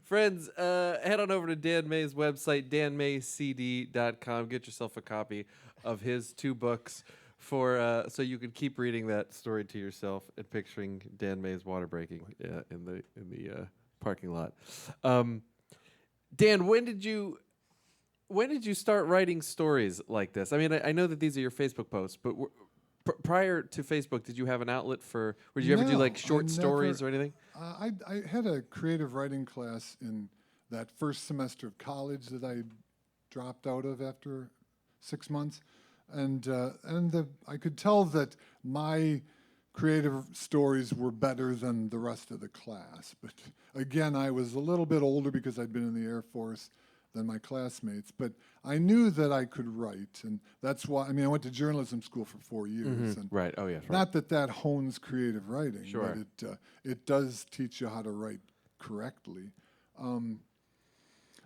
Friends, head on over to Dan May's website, danmaycd.com. Get yourself a copy of his 2 books for so you can keep reading that story to yourself and picturing Dan May's water breaking in the parking lot. Dan, when did you start writing stories like this? I mean, I know that these are your Facebook posts, but prior to Facebook, did you have an outlet for? Or did you ever do like short stories or anything? I had a creative writing class in that first semester of college that I dropped out of after 6 months, and I could tell that my creative stories were better than the rest of the class. But again, I was a little bit older because I'd been in the Air Force than my classmates, but I knew that I could write, and that's why. I mean, I went to journalism school for 4 years, and Right. Oh, yeah. Right. not that hones creative writing, Sure. but it does teach you how to write correctly.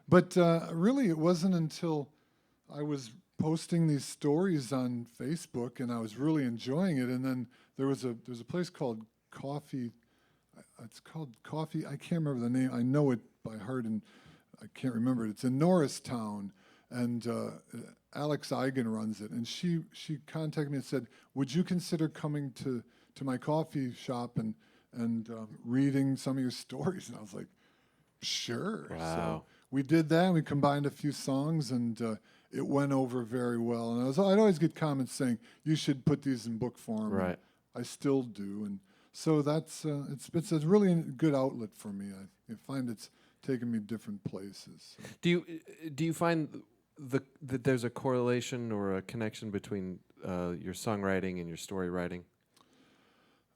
But really, it wasn't until I was posting these stories on Facebook, and I was really enjoying it. And then there's a place called Coffee. It's called Coffee. I can't remember the name. I know it by heart, and I can't remember it. It's in Norristown, and Alex Eigen runs it. And she contacted me and said, "Would you consider coming to my coffee shop and reading some of your stories?" And I was like, "Sure." Wow. So we did that, and we combined a few songs, and it went over very well. And I'd always get comments saying, "You should put these in book form." Right. And I still do, and so that's it's a really good outlet for me. I find it's taken me different places. So. Do you find that there's a correlation or a connection between your songwriting and your story writing?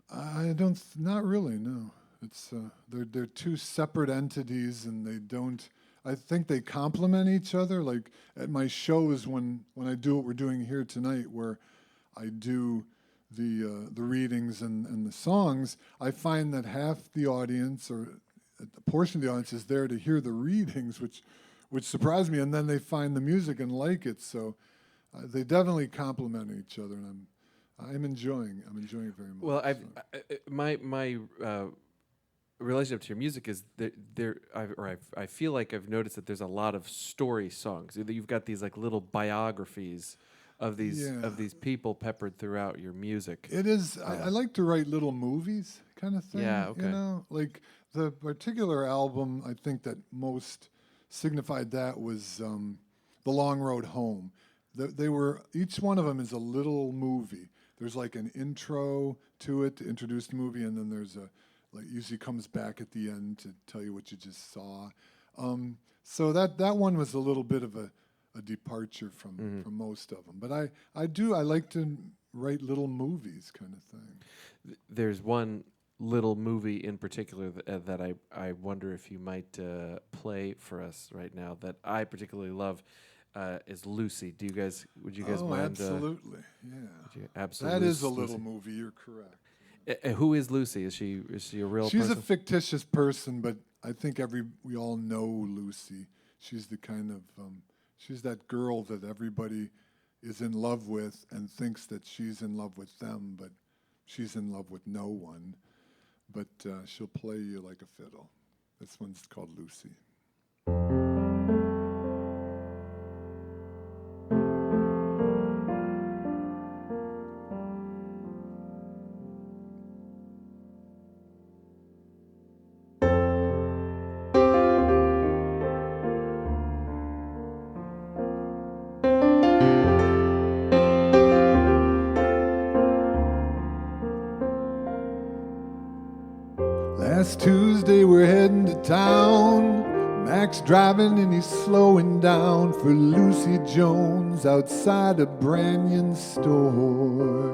I don't. Not really. No. It's they're 2 separate entities, and they don't. I think they complement each other. Like at my shows, when I do what we're doing here tonight, where I do the readings and the songs, I find that half the audience or a portion of the audience is there to hear the readings, which surprised me, and then they find the music and like it. So they definitely complement each other, and I'm enjoying it very much. Well, my relationship to your music is I feel like I've noticed that there's a lot of story songs. You've got these like little biographies of these people peppered throughout your music. It is. I like to write little movies, kind of thing. Yeah. Okay. You know, like the particular album I think that most signified that was The Long Road Home. They were, each one of them is a little movie. There's like an intro to it to introduce the movie, and then there's like usually comes back at the end to tell you what you just saw. So that one was a little bit of a departure from most of them. But I like to write little movies kind of thing. There's one little movie in particular that I wonder if you might play for us right now that I particularly love. Is Lucy. Would you guys mind? Absolutely, yeah. Absolutely. That is a little movie, you're correct. Who is Lucy? Is she a real She's person? a fictitious person, but I think we all know Lucy. She's the kind of, she's that girl that everybody is in love with and thinks that she's in love with them, but she's in love with no one. But she'll play you like a fiddle. This one's called Lucy. Last Tuesday we're heading to town. Mac's driving and he's slowing down for Lucy Jones outside a Branyan store.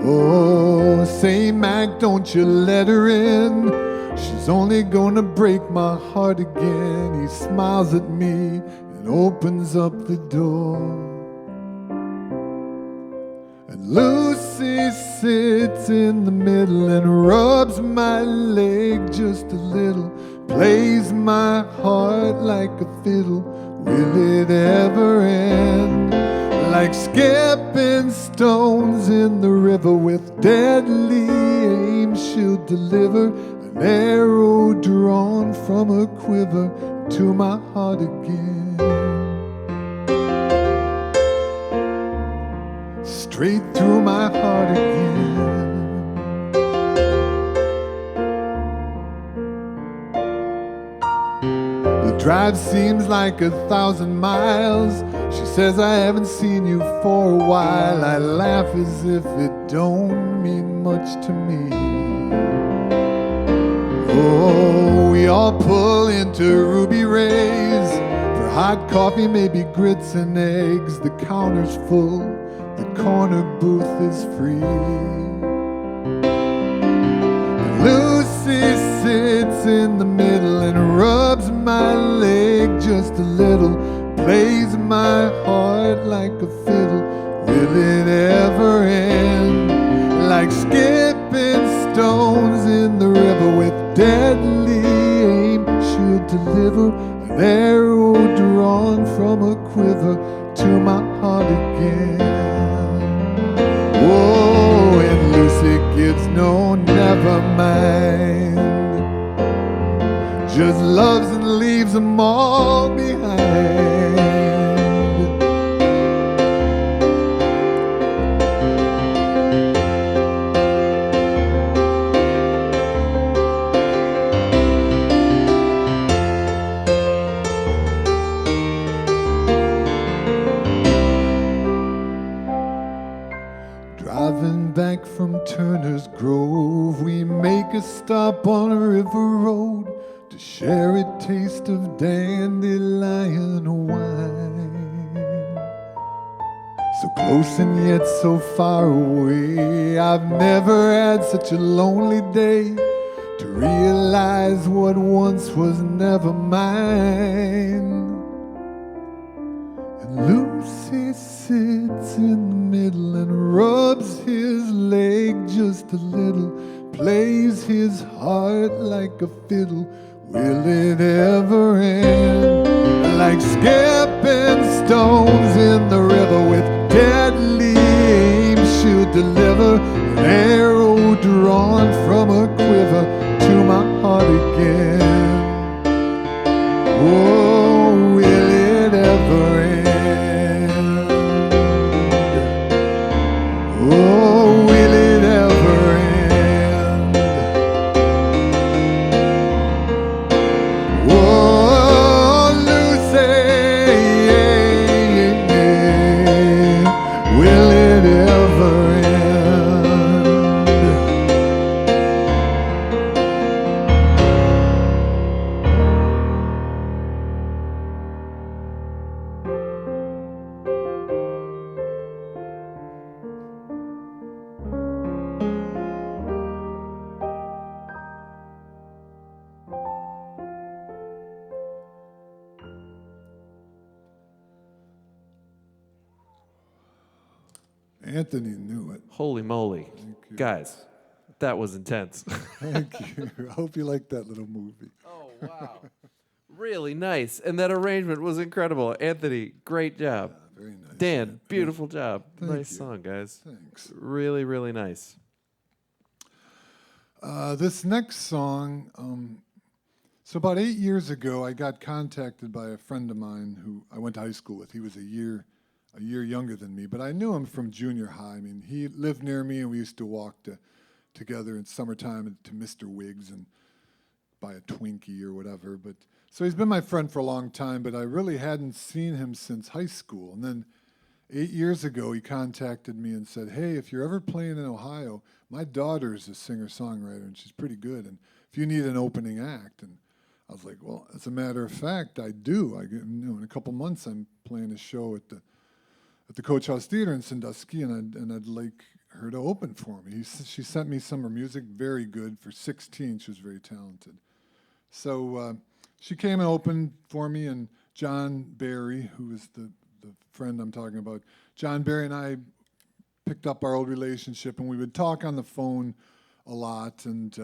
Oh, say Mac, don't you let her in. She's only gonna break my heart again. He smiles at me and opens up the door. And Lucy sits in the middle and rubs my leg just a little, plays my heart like a fiddle. Will it ever end? Like skipping stones in the river with deadly aim, she'll deliver an arrow drawn from a quiver to my heart again. Straight through my heart again. The drive seems like 1,000 miles. She says I haven't seen you for a while. I laugh as if it don't mean much to me. Oh, we all pull into Ruby Ray's for hot coffee, maybe grits and eggs. The counter's full, the corner booth is free. Lucy sits in the middle and rubs my leg just a little, plays my heart like a fiddle. Will it ever end? Like skipping stones in the river with deadly aim, she'll deliver an arrow drawn from a quiver to my heart again. Whoa, and Lucy gives no never mind, just loves and leaves them all behind. Driving back from Turner's Grove, we make a stop on a river road to share a taste of dandelion wine. So close and yet so far away, I've never had such a lonely day to realize what once was never mine. And Lucy sits in the middle and rubs his leg just a little, plays his heart like a fiddle. Will it ever end? Like skipping stones in the river with deadly aim, she'll deliver an arrow drawn from a quiver to my heart again. Oh, will it ever end? Oh, will it ever end? Oh, Lucy, will it ever end? Anthony knew it. Holy moly. you. Guys, that was intense. Thank you. I hope you liked that little movie. Oh, wow. Really nice. And that arrangement was incredible. Anthony, great job. Very nice. Dan, beautiful job. Thank Nice you. song, guys. Thanks. Really, really nice. This next song, so about 8 years ago, I got contacted by a friend of mine who I went to high school with. He was a year younger than me, but I knew him from junior high. I mean, he lived near me, and we used to walk together in summertime to Mr. Wiggs and buy a Twinkie or whatever. But so he's been my friend for a long time, but I really hadn't seen him since high school. And then 8 years ago, he contacted me and said, "Hey, if you're ever playing in Ohio, my daughter's a singer-songwriter, and she's pretty good, and if you need an opening act." And I was like, "Well, as a matter of fact, I do. In a couple months, I'm playing a show at the Coach House Theater in Sandusky, and I'd like her to open for me." She sent me some of her music, very good. For 16, she was very talented. So she came and opened for me, and John Barry, who is the friend I'm talking about, John Barry and I picked up our old relationship, and we would talk on the phone a lot, and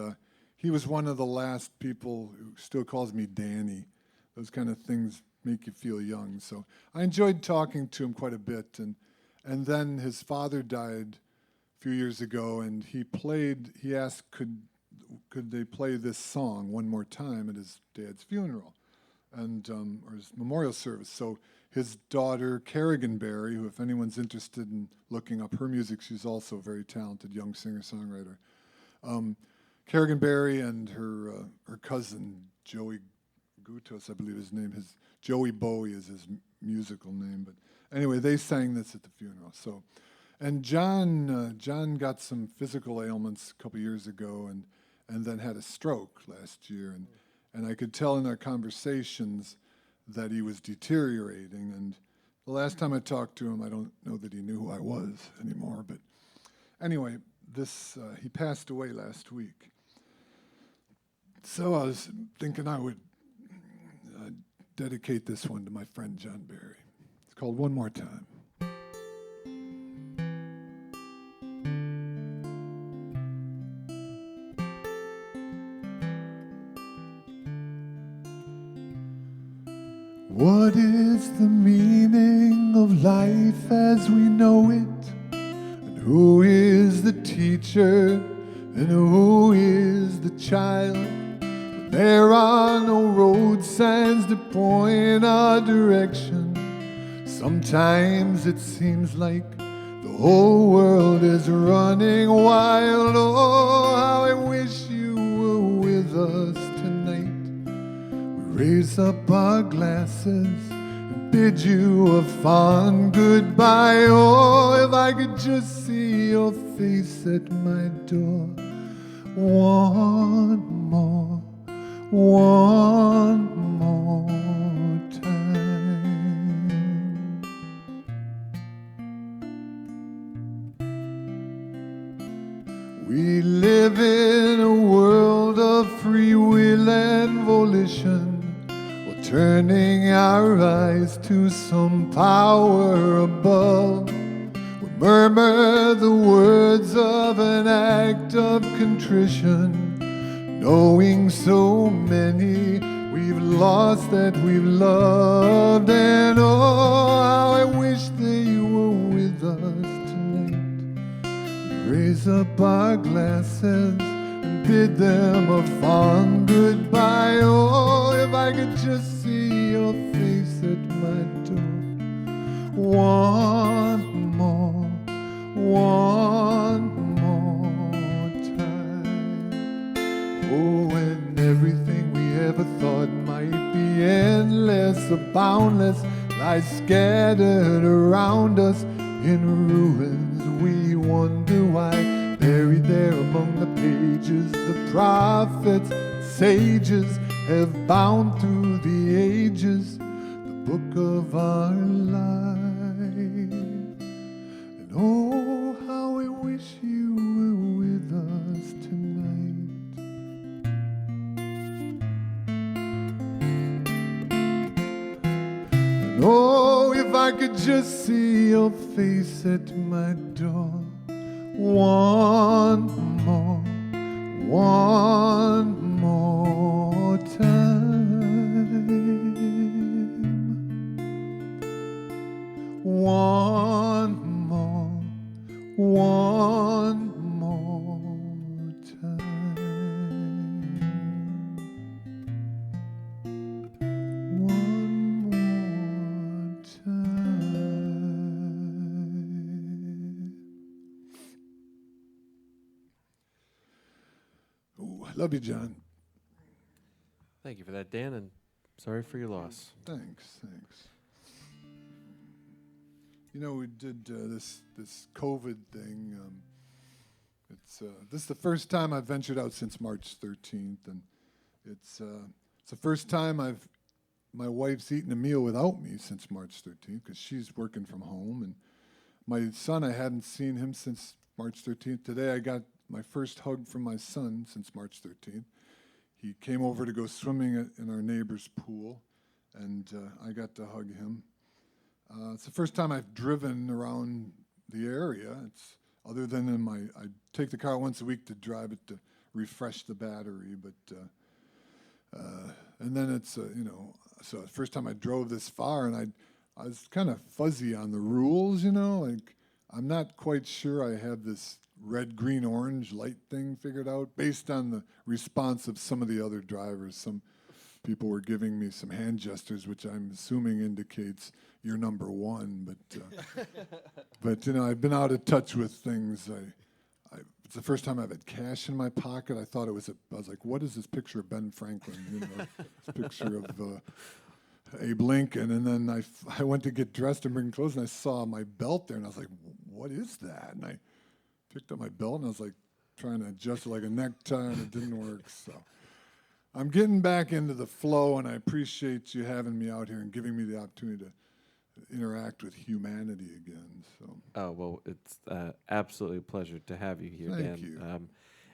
he was one of the last people who still calls me Danny. Those kind of things make you feel young. So I enjoyed talking to him quite a bit, and then his father died a few years ago, and he asked could they play this song one more time at his dad's funeral, and or his memorial service. So his daughter, Kerrigan Barry, who if anyone's interested in looking up her music, she's also a very talented young singer-songwriter. Kerrigan Barry and her cousin, Joey Gutos, I believe his name, Joey Bowie is his musical name. But anyway, they sang this at the funeral. So, and John got some physical ailments a couple years ago, and then had a stroke last year, and I could tell in our conversations that he was deteriorating. And the last time I talked to him, I don't know that he knew who I was anymore. But anyway, he passed away last week. So I was thinking I would dedicate this one to my friend John Barry. It's called One More Time. What is the meaning of life as we know it? And who is the teacher? And who is the child? When there are no road signs to point our direction, sometimes it seems like the whole world is running wild. Oh, how I wish you were with us tonight. Raise up our glasses and bid you a fond goodbye. Oh, if I could just see your face at my door. One more time. We live in a world of free will and volition, turning our eyes to some power above. We murmur the words of an act of contrition, knowing so many we've lost that we've loved. And oh, how I wish that you were with us tonight. We raise up our glasses and bid them a fond goodbye. Oh, if I could just see your face at my door. One more time. Oh, when everything we ever thought might be endless or boundless lies scattered around us in ruins, we wonder why. Buried there among the pages, the prophets, sages have bound through the ages the book of our life. And oh, how I wish you were with us tonight. And oh, if I could just see your face at my door. door. One more time. One more time. One more time. Ooh, I love you, John. Thank you for that, Dan, and sorry for your loss. Thanks. You know, we did this COVID thing. This is the first time I've ventured out since March 13th, and it's the first time my wife's eaten a meal without me since March 13th because she's working from home, and my son, I hadn't seen him since March 13th. Today I got my first hug from my son since March 13th. He came over to go swimming in our neighbor's pool, and I got to hug him. It's the first time I've driven around the area. It's other than I take the car once a week to drive it to refresh the battery, but and then it's so the first time I drove this far, and I was kind of fuzzy on the rules, like I'm not quite sure I have this red, green, orange light thing figured out based on the response of some of the other drivers. Some people were giving me some hand gestures, which I'm assuming indicates you're number one, but I've been out of touch with things. It's the first time I've had cash in my pocket. I thought I was like, what is this picture of Ben Franklin? This picture of Abe Lincoln. And then I went to get dressed and bring clothes, and I saw my belt there, and I was like, what is that? And I picked up my belt, and I was like trying to adjust it like a necktie, and it didn't work. So I'm getting back into the flow, and I appreciate you having me out here and giving me the opportunity to interact with humanity again. So. Oh, well, it's absolutely a pleasure to have you here, Dan. Thank you.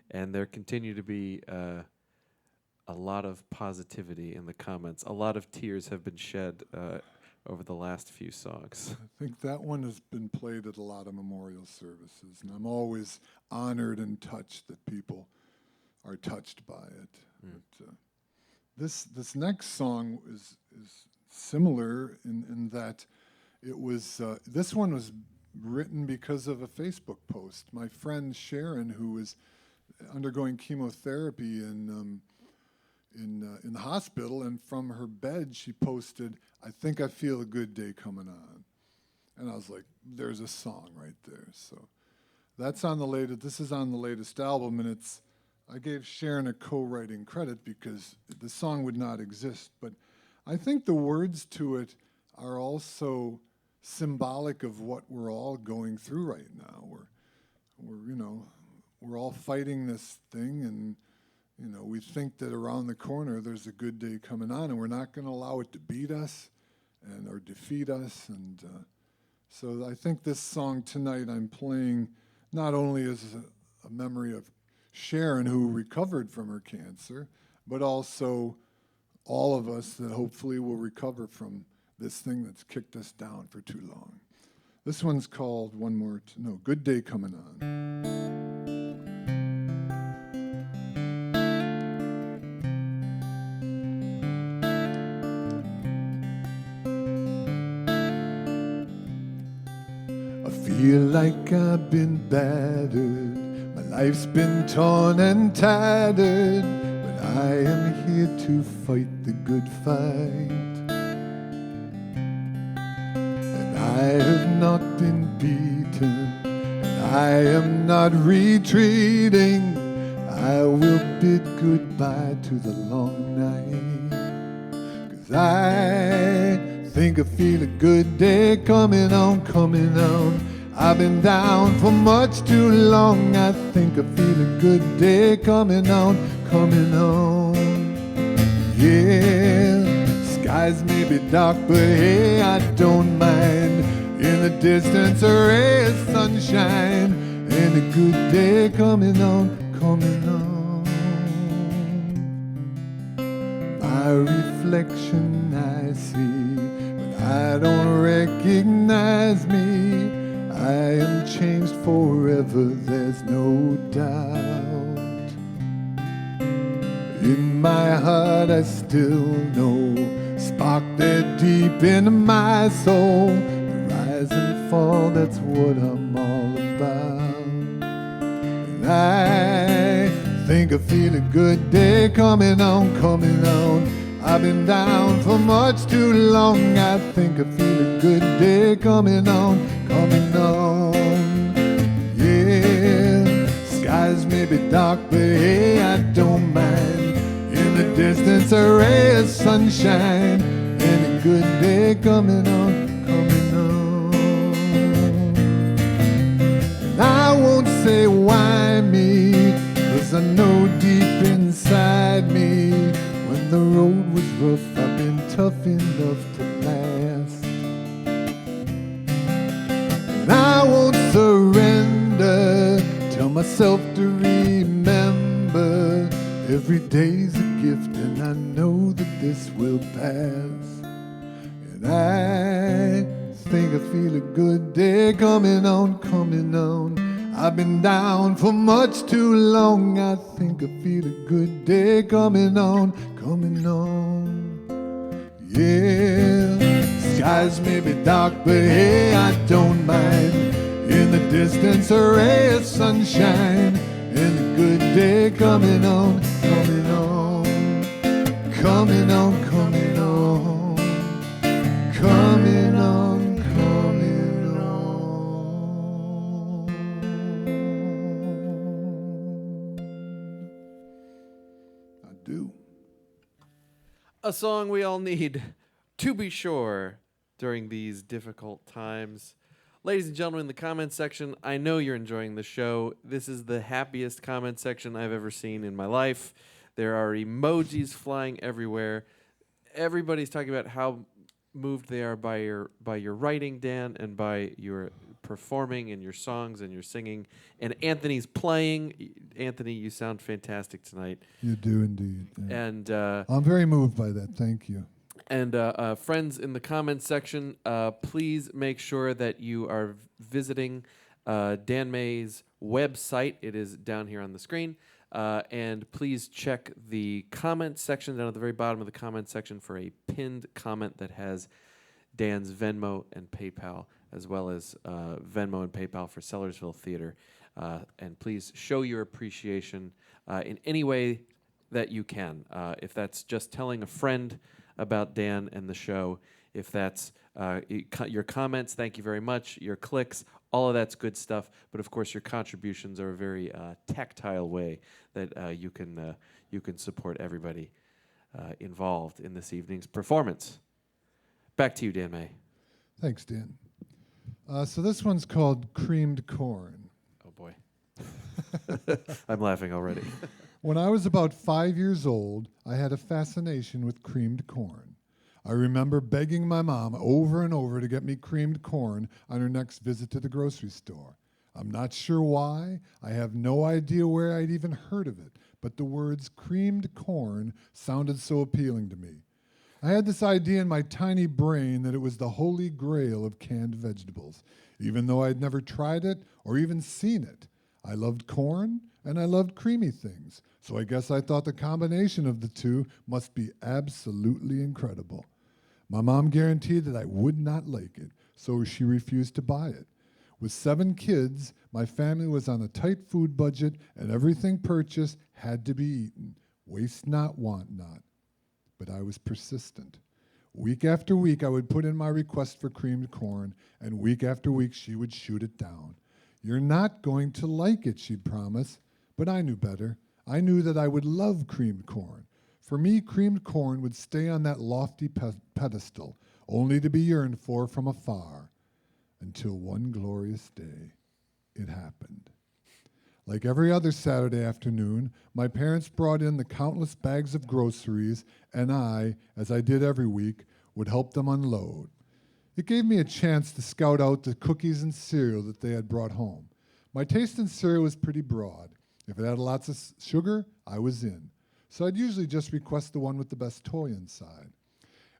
And there continue to be a lot of positivity in the comments. A lot of tears have been shed over the last few songs. I think that one has been played at a lot of memorial services, and I'm always honored and touched that people are touched by it. But, this next song is similar in that it was this one was written because of a Facebook post. My friend Sharon, who was undergoing chemotherapy in the hospital, and from her bed she posted, "I think I feel a good day coming on," and I was like, "There's a song right there." So that's on the latest. This is on the latest album, and I gave Sharon a co-writing credit because the song would not exist, but I think the words to it are also symbolic of what we're all going through right now. We're all fighting this thing, and we think that around the corner there's a good day coming on, and we're not going to allow it to beat us or defeat us. And so I think this song tonight I'm playing not only as a memory of Sharon, who recovered from her cancer, but also all of us that hopefully will recover from this thing that's kicked us down for too long. This one's called Good Day Coming On. I feel like I've been battered, my life's been torn and tattered, but I am here to fight the good fight. And I have not been beaten, and I am not retreating. I will bid goodbye to the long night, 'cause I think I feel a good day coming on, coming on. I've been down for much too long. I think I feel a good day coming on, coming on. Yeah, skies may be dark, but hey, I don't mind. In the distance, a ray of sunshine, and a good day coming on, coming on. My reflection I see, but I don't recognize me. I am changed forever, there's no doubt. In my heart I still know, spark there deep in my soul. The rise and fall, that's what I'm all about. And I think I feel a good day coming on, coming on. I've been down for much too long. I think I feel a good day coming on, coming on. Yeah, skies may be dark, but hey, I don't mind. In the distance, a ray of sunshine, and a good day coming on, coming on. And I won't say why me, 'cause I know deep inside me, when the road was rough, I've been tough enough to last. And I won't surrender, tell myself to remember, every day's a gift and I know that this will pass. And I think I feel a good day coming on, coming on. I've been down for much too long. I think I feel a good day coming on, coming on. Yeah, skies may be dark, but hey, I don't mind. In the distance, a ray of sunshine, and a good day coming on, coming on, coming on, coming on, coming on, coming on. I do. A song we all need, to be sure, during these difficult times. Ladies and gentlemen, in the comment section, I know you're enjoying the show. This is the happiest comment section I've ever seen in my life. There are emojis flying everywhere. Everybody's talking about how moved they are by your writing, Dan, and by your performing and your songs and your singing. And Anthony's playing. Anthony, you sound fantastic tonight. You do indeed. Yeah. And I'm very moved by that. Thank you. And friends in the comments section, please make sure that you are visiting Dan May's website. It is down here on the screen. And please check the comment section down at the very bottom of the comment section for a pinned comment that has Dan's Venmo and PayPal, as well as Venmo and PayPal for Sellersville Theater. And please show your appreciation in any way that you can. If that's just telling a friend about Dan and the show, if that's your comments, thank you very much, your clicks, all of that's good stuff. But of course, your contributions are a very tactile way that you can support everybody involved in this evening's performance. Back to you, Dan May. Thanks, Dan. So this one's called Creamed Corn. Oh boy, I'm laughing already. When I was about 5 years old, I had a fascination with creamed corn. I remember begging my mom over and over to get me creamed corn on her next visit to the grocery store. I'm not sure why. I have no idea where I'd even heard of it, but the words creamed corn sounded so appealing to me. I had this idea in my tiny brain that it was the holy grail of canned vegetables, even though I'd never tried it or even seen it. I loved corn and I loved creamy things, so I guess I thought the combination of the two must be absolutely incredible. My mom guaranteed that I would not like it, so she refused to buy it. With 7 kids, my family was on a tight food budget, and everything purchased had to be eaten. Waste not, want not. But I was persistent. Week after week, I would put in my request for creamed corn, and week after week, she would shoot it down. You're not going to like it, she'd promise. But I knew better. I knew that I would love creamed corn. For me, creamed corn would stay on that lofty pedestal, only to be yearned for from afar. Until one glorious day, it happened. Like every other Saturday afternoon, my parents brought in the countless bags of groceries, and I, as I did every week, would help them unload. It gave me a chance to scout out the cookies and cereal that they had brought home. My taste in cereal was pretty broad. If it had lots of sugar, I was in. So I'd usually just request the one with the best toy inside.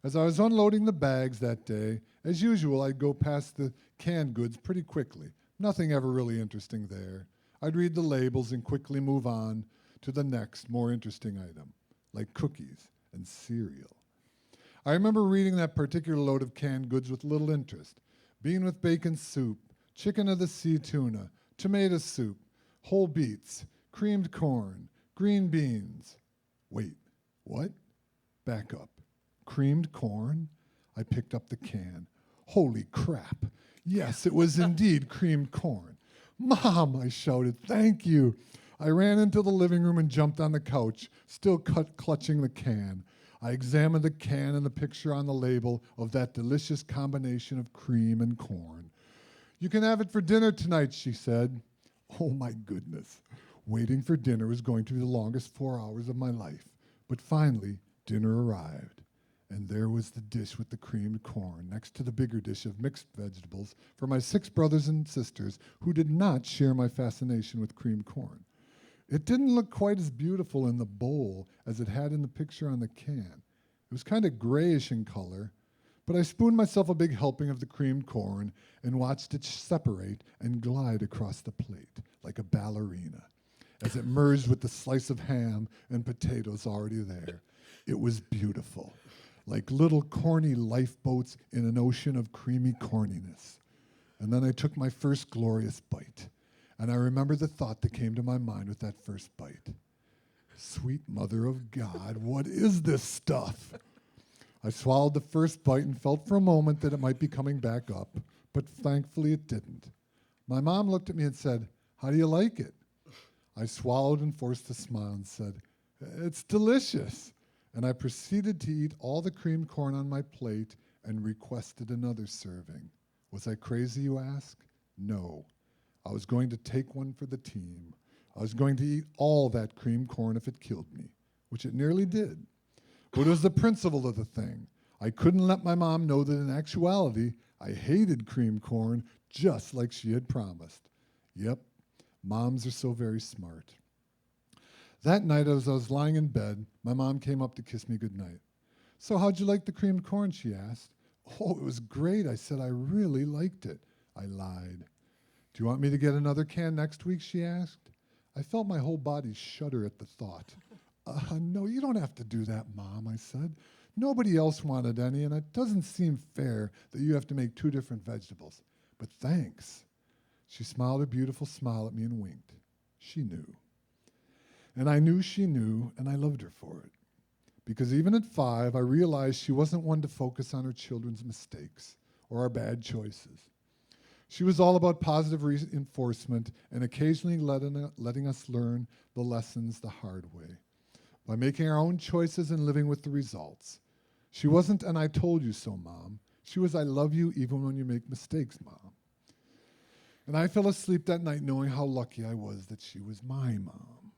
As I was unloading the bags that day, as usual, I'd go past the canned goods pretty quickly. Nothing ever really interesting there. I'd read the labels and quickly move on to the next, more interesting item, like cookies and cereal. I remember reading that particular load of canned goods with little interest. Bean with bacon soup, chicken of the sea tuna, tomato soup, whole beets, creamed corn, green beans. Wait, what? Back up. Creamed corn? I picked up the can. Holy crap. Yes, it was indeed creamed corn. Mom, I shouted, thank you. I ran into the living room and jumped on the couch, still clutching the can. I examined the can and the picture on the label of that delicious combination of cream and corn. You can have it for dinner tonight, she said. Oh my goodness. Waiting for dinner was going to be the longest 4 hours of my life. But finally, dinner arrived. And there was the dish with the creamed corn next to the bigger dish of mixed vegetables for my 6 brothers and sisters who did not share my fascination with creamed corn. It didn't look quite as beautiful in the bowl as it had in the picture on the can. It was kind of grayish in color, but I spooned myself a big helping of the creamed corn and watched it separate and glide across the plate like a ballerina as it merged with the slice of ham and potatoes already there. It was beautiful, like little corny lifeboats in an ocean of creamy corniness. And then I took my first glorious bite. And I remember the thought that came to my mind with that first bite. Sweet mother of God, what is this stuff? I swallowed the first bite and felt for a moment that it might be coming back up, but thankfully it didn't. My mom looked at me and said, how do you like it? I swallowed and forced a smile and said, it's delicious. And I proceeded to eat all the creamed corn on my plate and requested another serving. Was I crazy, you ask? No. I was going to take one for the team. I was going to eat all that creamed corn if it killed me, which it nearly did. But it was the principle of the thing. I couldn't let my mom know that in actuality, I hated creamed corn just like she had promised. Yep, moms are so very smart. That night, as I was lying in bed, my mom came up to kiss me goodnight. So how'd you like the creamed corn, she asked. Oh, it was great. I said I really liked it. I lied. Do you want me to get another can next week, she asked. I felt my whole body shudder at the thought. No, you don't have to do that, Mom, I said. Nobody else wanted any, and it doesn't seem fair that you have to make 2 different vegetables. But thanks. She smiled a beautiful smile at me and winked. She knew. And I knew she knew, and I loved her for it. Because even at 5, I realized she wasn't one to focus on her children's mistakes or our bad choices. She was all about positive reinforcement and occasionally letting us learn the lessons the hard way by making our own choices and living with the results. She wasn't an I told you so, Mom. She was I love you even when you make mistakes, Mom. And I fell asleep that night knowing how lucky I was that she was my mom.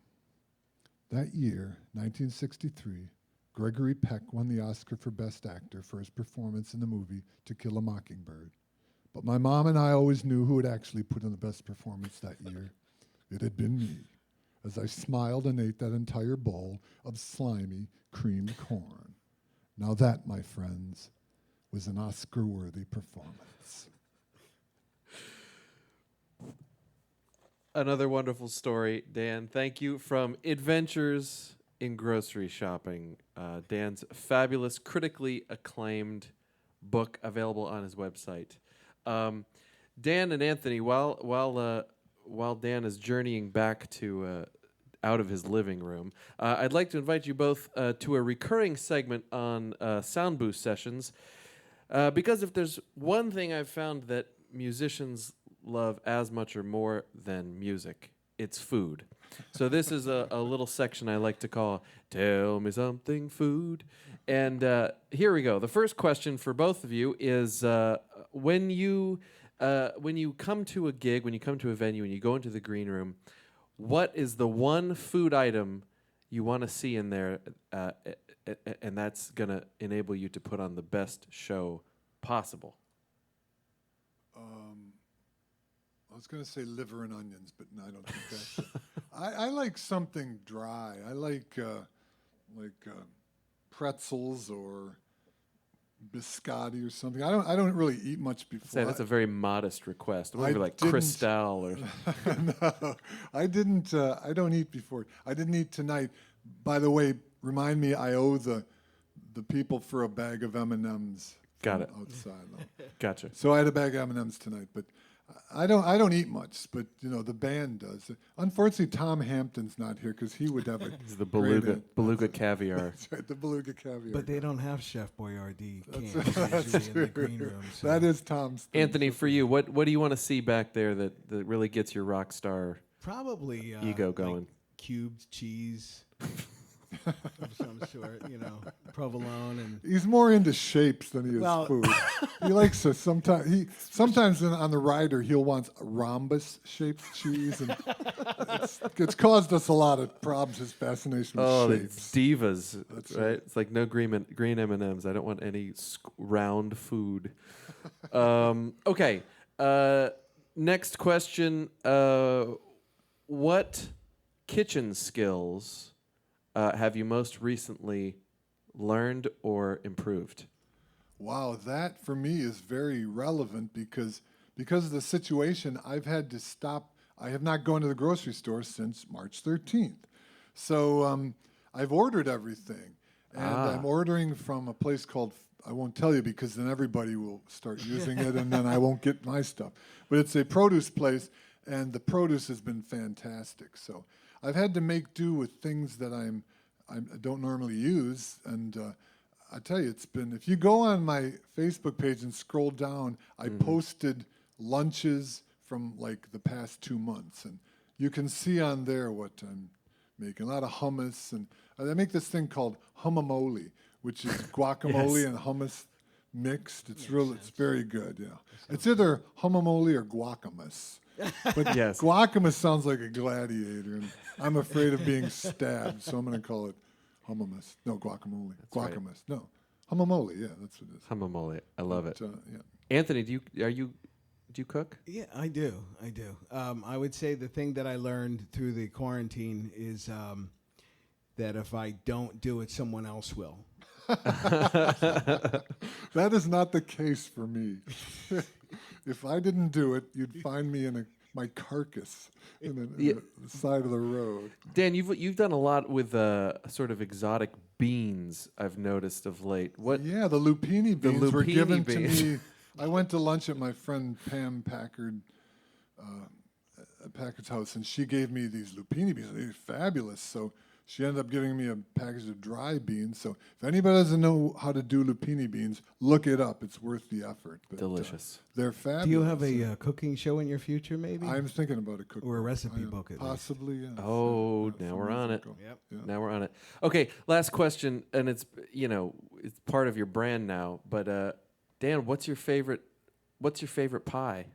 That year, 1963, Gregory Peck won the Oscar for Best Actor for his performance in the movie To Kill a Mockingbird. But my mom and I always knew who had actually put in the best performance that year. It had been me, as I smiled and ate that entire bowl of slimy creamed corn. Now that, my friends, was an Oscar-worthy performance. Another wonderful story, Dan. Thank you. From Adventures in Grocery Shopping, Dan's fabulous, critically acclaimed book available on his website. Dan and Anthony, while Dan is journeying back to out of his living room, I'd like to invite you both to a recurring segment on Soundbooth Sessions, because if there's one thing I've found that musicians love as much or more than music, it's food. So this is a little section I like to call Tell Me Something Food. And here we go. The first question for both of you is when you come to a gig, when you come to a venue and you go into the green room, what is the one food item you want to see in there, and that's going to enable you to put on the best show possible? I was going to say liver and onions, but no, I don't think that's it. I like something dry. I like pretzels or biscotti or something. I don't really eat much before. Say that's a very modest request. I'm I gonna be like didn't- Cristal or No, I didn't. I don't eat before. I didn't eat tonight. By the way, remind me. I owe the people for a bag of M&Ms. Got it. Outside. Though. Gotcha. So I had a bag of M&Ms tonight, but I don't eat much. But the band does. Unfortunately, Tom Hampton's not here because he would have a. This is the great beluga caviar. That's right, the beluga caviar. But they don't have Chef Boyardee cans That's usually in the true. green room. So. That is Tom's thing. Anthony, for you, what do you want to see back there that really gets your rock star Probably ego going? Like cubed cheese of some sort, provolone and He's more into shapes than he is Well- food. He likes to sometimes on the rider he'll want rhombus shaped cheese, and it's caused us a lot of problems. His fascination with Oh, shapes. it's divas, That's right? It's like no green M&Ms. I don't want any round food. Okay. Next question. What kitchen skills have you most recently learned or improved? Wow, that for me is very relevant because of the situation. I've had to stop. I have not gone to the grocery store since March 13th. So I've ordered everything, and I'm ordering from a place called. I won't tell you because then everybody will start using it, and then I won't get my stuff. But it's a produce place, and the produce has been fantastic. So I've had to make do with things that I don't normally use, and I tell you, it's been. If you go on my Facebook page and scroll down, I posted lunches from like the past 2 months, and you can see on there what I'm making. A lot of hummus, and I make this thing called humamole, which is guacamole and hummus mixed. It's It's very good. Yeah, it's either humamole or guacamus. But Yes. guacamus sounds like a gladiator, and I'm afraid of being stabbed, so I'm going to call it hummus. No, guacamole. right. Guacamus. No, humamole. Yeah, that's what it is. Humamole. I love it. Yeah. Anthony, do you cook? Yeah, I do. I would say the thing that I learned through the quarantine is that if I don't do it, someone else will. That is not the case for me. If I didn't do it, you'd find me in my carcass in the side of the road. Dan, you've done a lot with sort of exotic beans. I've noticed of late. What? Yeah, the lupini beans were lupini given beans. to me. I went to lunch at my friend Pam Packard's house, and she gave me these lupini beans. They're fabulous. So she ended up giving me a package of dry beans. So if anybody doesn't know how to do lupini beans, look it up. It's worth the effort. But, Delicious. They're fabulous. Do you have a cooking show in your future, maybe? I'm thinking about a cookbook. Or a recipe I am. book, at least. Possibly, yeah. Oh, now we're on it. Yep. Yeah. Now we're on it. Okay, last question, and it's it's part of your brand now. But Dan, what's your favorite pie?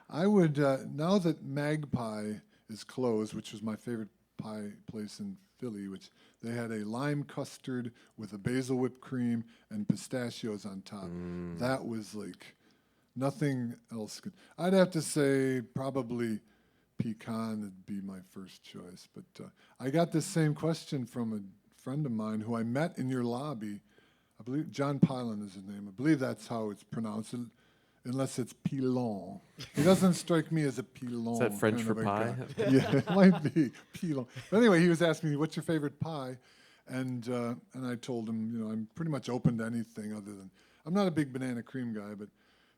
I would, now that Magpie is closed, which was my favorite pie place in Philly, which they had a lime custard with a basil whipped cream and pistachios on top. That was like nothing else could. I'd have to say probably pecan would be my first choice. But I got this same question from a friend of mine who I met in your lobby. I believe John Pylon is his name. I believe that's how it's pronounced, unless it's pilon. He doesn't strike me as a pilon. Is that French kind for of a pie? guy. Yeah, it might be pilon. But anyway, he was asking me, "What's your favorite pie?" And I told him, I'm pretty much open to anything other than I'm not a big banana cream guy. But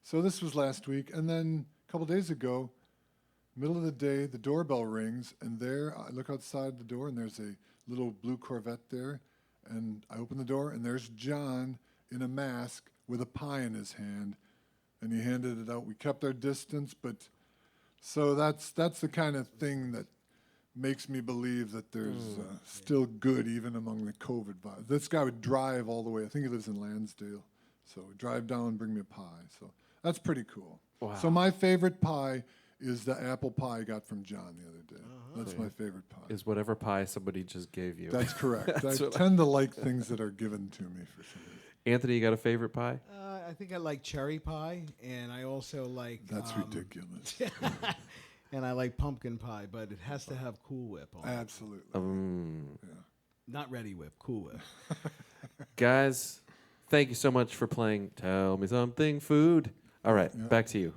so this was last week, and then a couple days ago, middle of the day, the doorbell rings, and there I look outside the door, and there's a little blue Corvette there. And I open the door, and there's John in a mask with a pie in his hand, and he handed it out. We kept our distance, but so that's the kind of thing that makes me believe that there's still good even among the COVID virus. This guy would drive all the way. I think he lives in Lansdale, so he'd drive down and bring me a pie. So that's pretty cool. Wow. So my favorite pie is the apple pie I got from John the other day. That's my favorite pie. Is whatever pie somebody just gave you. That's correct. That's I what tend to like things that are given to me for some reason. Anthony, you got a favorite pie? I think I like cherry pie, and I also like... That's ridiculous. And I like pumpkin pie, but it has to have Cool Whip on it. Absolutely. Not Ready Whip, Cool Whip. Guys, thank you so much for playing Tell Me Something Food. All right, back to you.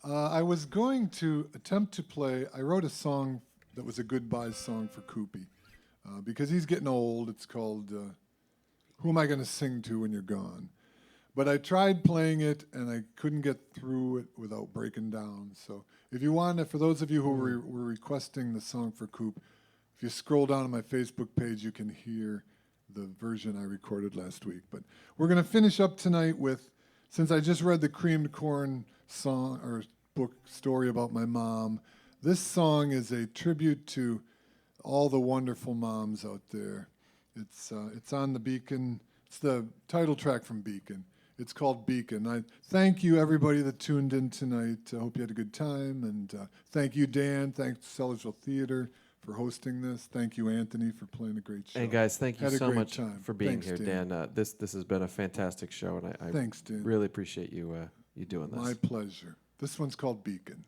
I was going to attempt to play. I wrote a song that was a goodbye song for Koopy because he's getting old. It's called Who Am I Going to Sing To When You're Gone? But I tried playing it, and I couldn't get through it without breaking down. So if you want to, for those of you who were requesting the song for Coop, if you scroll down on my Facebook page, you can hear the version I recorded last week. But we're going to finish up tonight with, since I just read the Creamed Corn song or book story about my mom, this song is a tribute to all the wonderful moms out there. It's on the Beacon. It's the title track from Beacon. It's called Beacon. I thank you, everybody that tuned in tonight. I hope you had a good time. And thank you, Dan. Thanks to Sellersville Theater for hosting this. Thank you, Anthony, for playing a great show. And guys, thank you Had a so great much time. for being Thanks, here, Dan. This has been a fantastic show, and I Thanks, Dan. really appreciate you doing this. My pleasure. This one's called Beacon.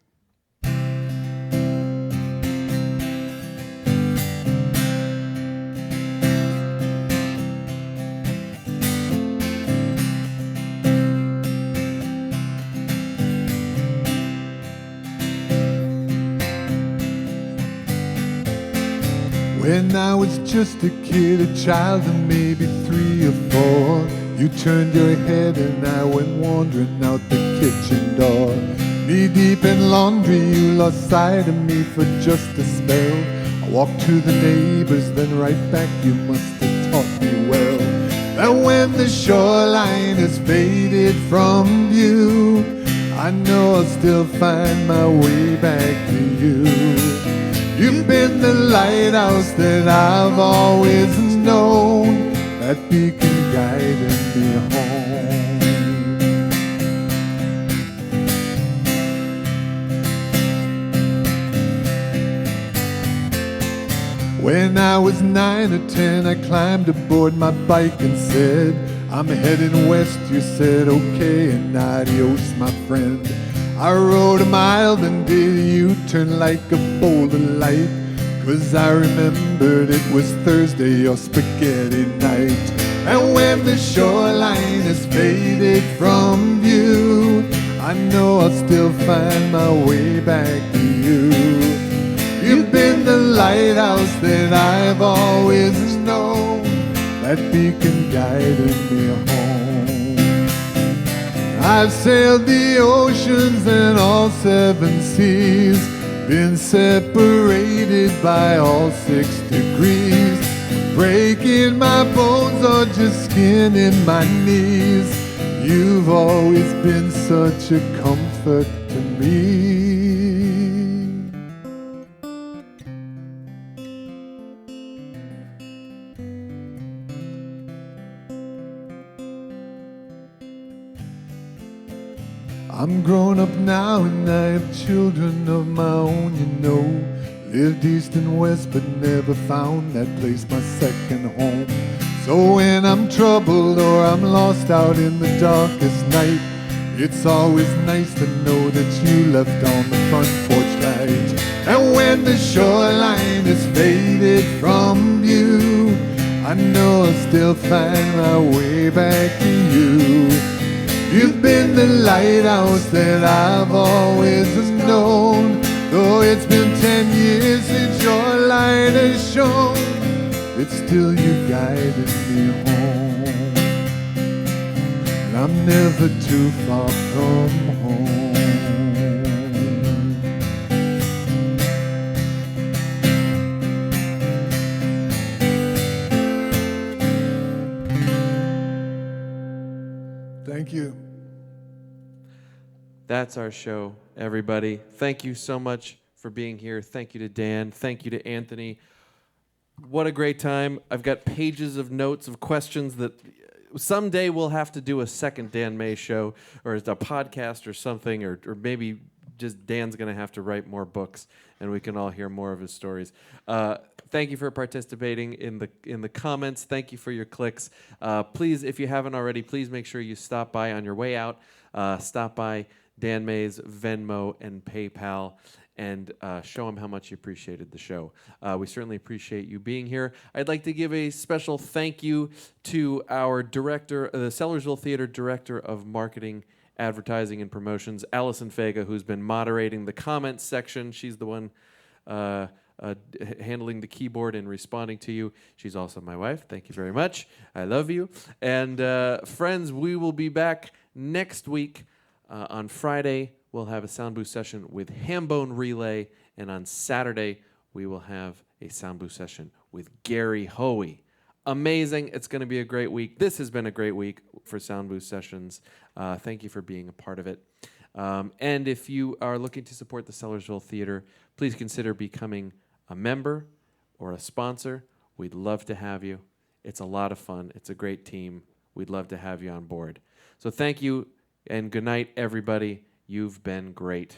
When I was just a kid, a child of maybe 3 or 4, you turned your head and I went wandering out the kitchen door. Knee deep in laundry, you lost sight of me for just a spell. I walked to the neighbors, then right back, you must have taught me well. And when the shoreline has faded from view, I know I'll still find my way back to you. You've been the lighthouse that I've always known, that beacon guiding me home. When I was 9 or 10, I climbed aboard my bike and said, I'm heading west. You said, okay, and adios, my friend. I rode a mile, then did a U-turn like a bolt of light, 'cause I remembered it was Thursday or spaghetti night. And when the shoreline has faded from view, I know I'll still find my way back to you. You've been the lighthouse that I've always known, that beacon guiding me home. I've sailed the oceans and all 7 seas, been separated by all 6 degrees, breaking my bones or just skin in my knees. You've always been such a comfort to me. I'm grown up now and I have children of my own, you know. Lived east and west but never found that place my second home. So when I'm troubled or I'm lost out in the darkest night, it's always nice to know that you left on the front porch light. And when the shoreline is faded from view, I know I'll still find my way back to you. You've been the lighthouse that I've always known, though it's been 10 years since your light has shone, it's still you guided me home. And I'm never too far from home. Thank you. That's our show, everybody. Thank you so much for being here. Thank you to Dan. Thank you to Anthony. What a great time. I've got pages of notes of questions that someday we'll have to do a second Dan May show or a podcast or something, or maybe just Dan's going to have to write more books and we can all hear more of his stories. Thank you for participating in the comments. Thank you for your clicks. Please, if you haven't already, please make sure you stop by on your way out. Stop by Dan May's Venmo and PayPal. and show them how much you appreciated the show. We certainly appreciate you being here. I'd like to give a special thank you to our director, the Sellersville Theater Director of Marketing, Advertising, and Promotions, Allison Faga, who's been moderating the comments section. She's the one handling the keyboard and responding to you. She's also my wife. Thank you very much. I love you. And friends, we will be back next week. On Friday, we'll have a Soundbooth session with Hambone Relay, and on Saturday, we will have a Soundbooth session with Gary Hoey. Amazing. It's going to be a great week. This has been a great week for Soundbooth Sessions. Thank you for being a part of it. And if you are looking to support the Sellersville Theater, please consider becoming a member or a sponsor. We'd love to have you. It's a lot of fun. It's a great team. We'd love to have you on board. So thank you, and good night, everybody. You've been great.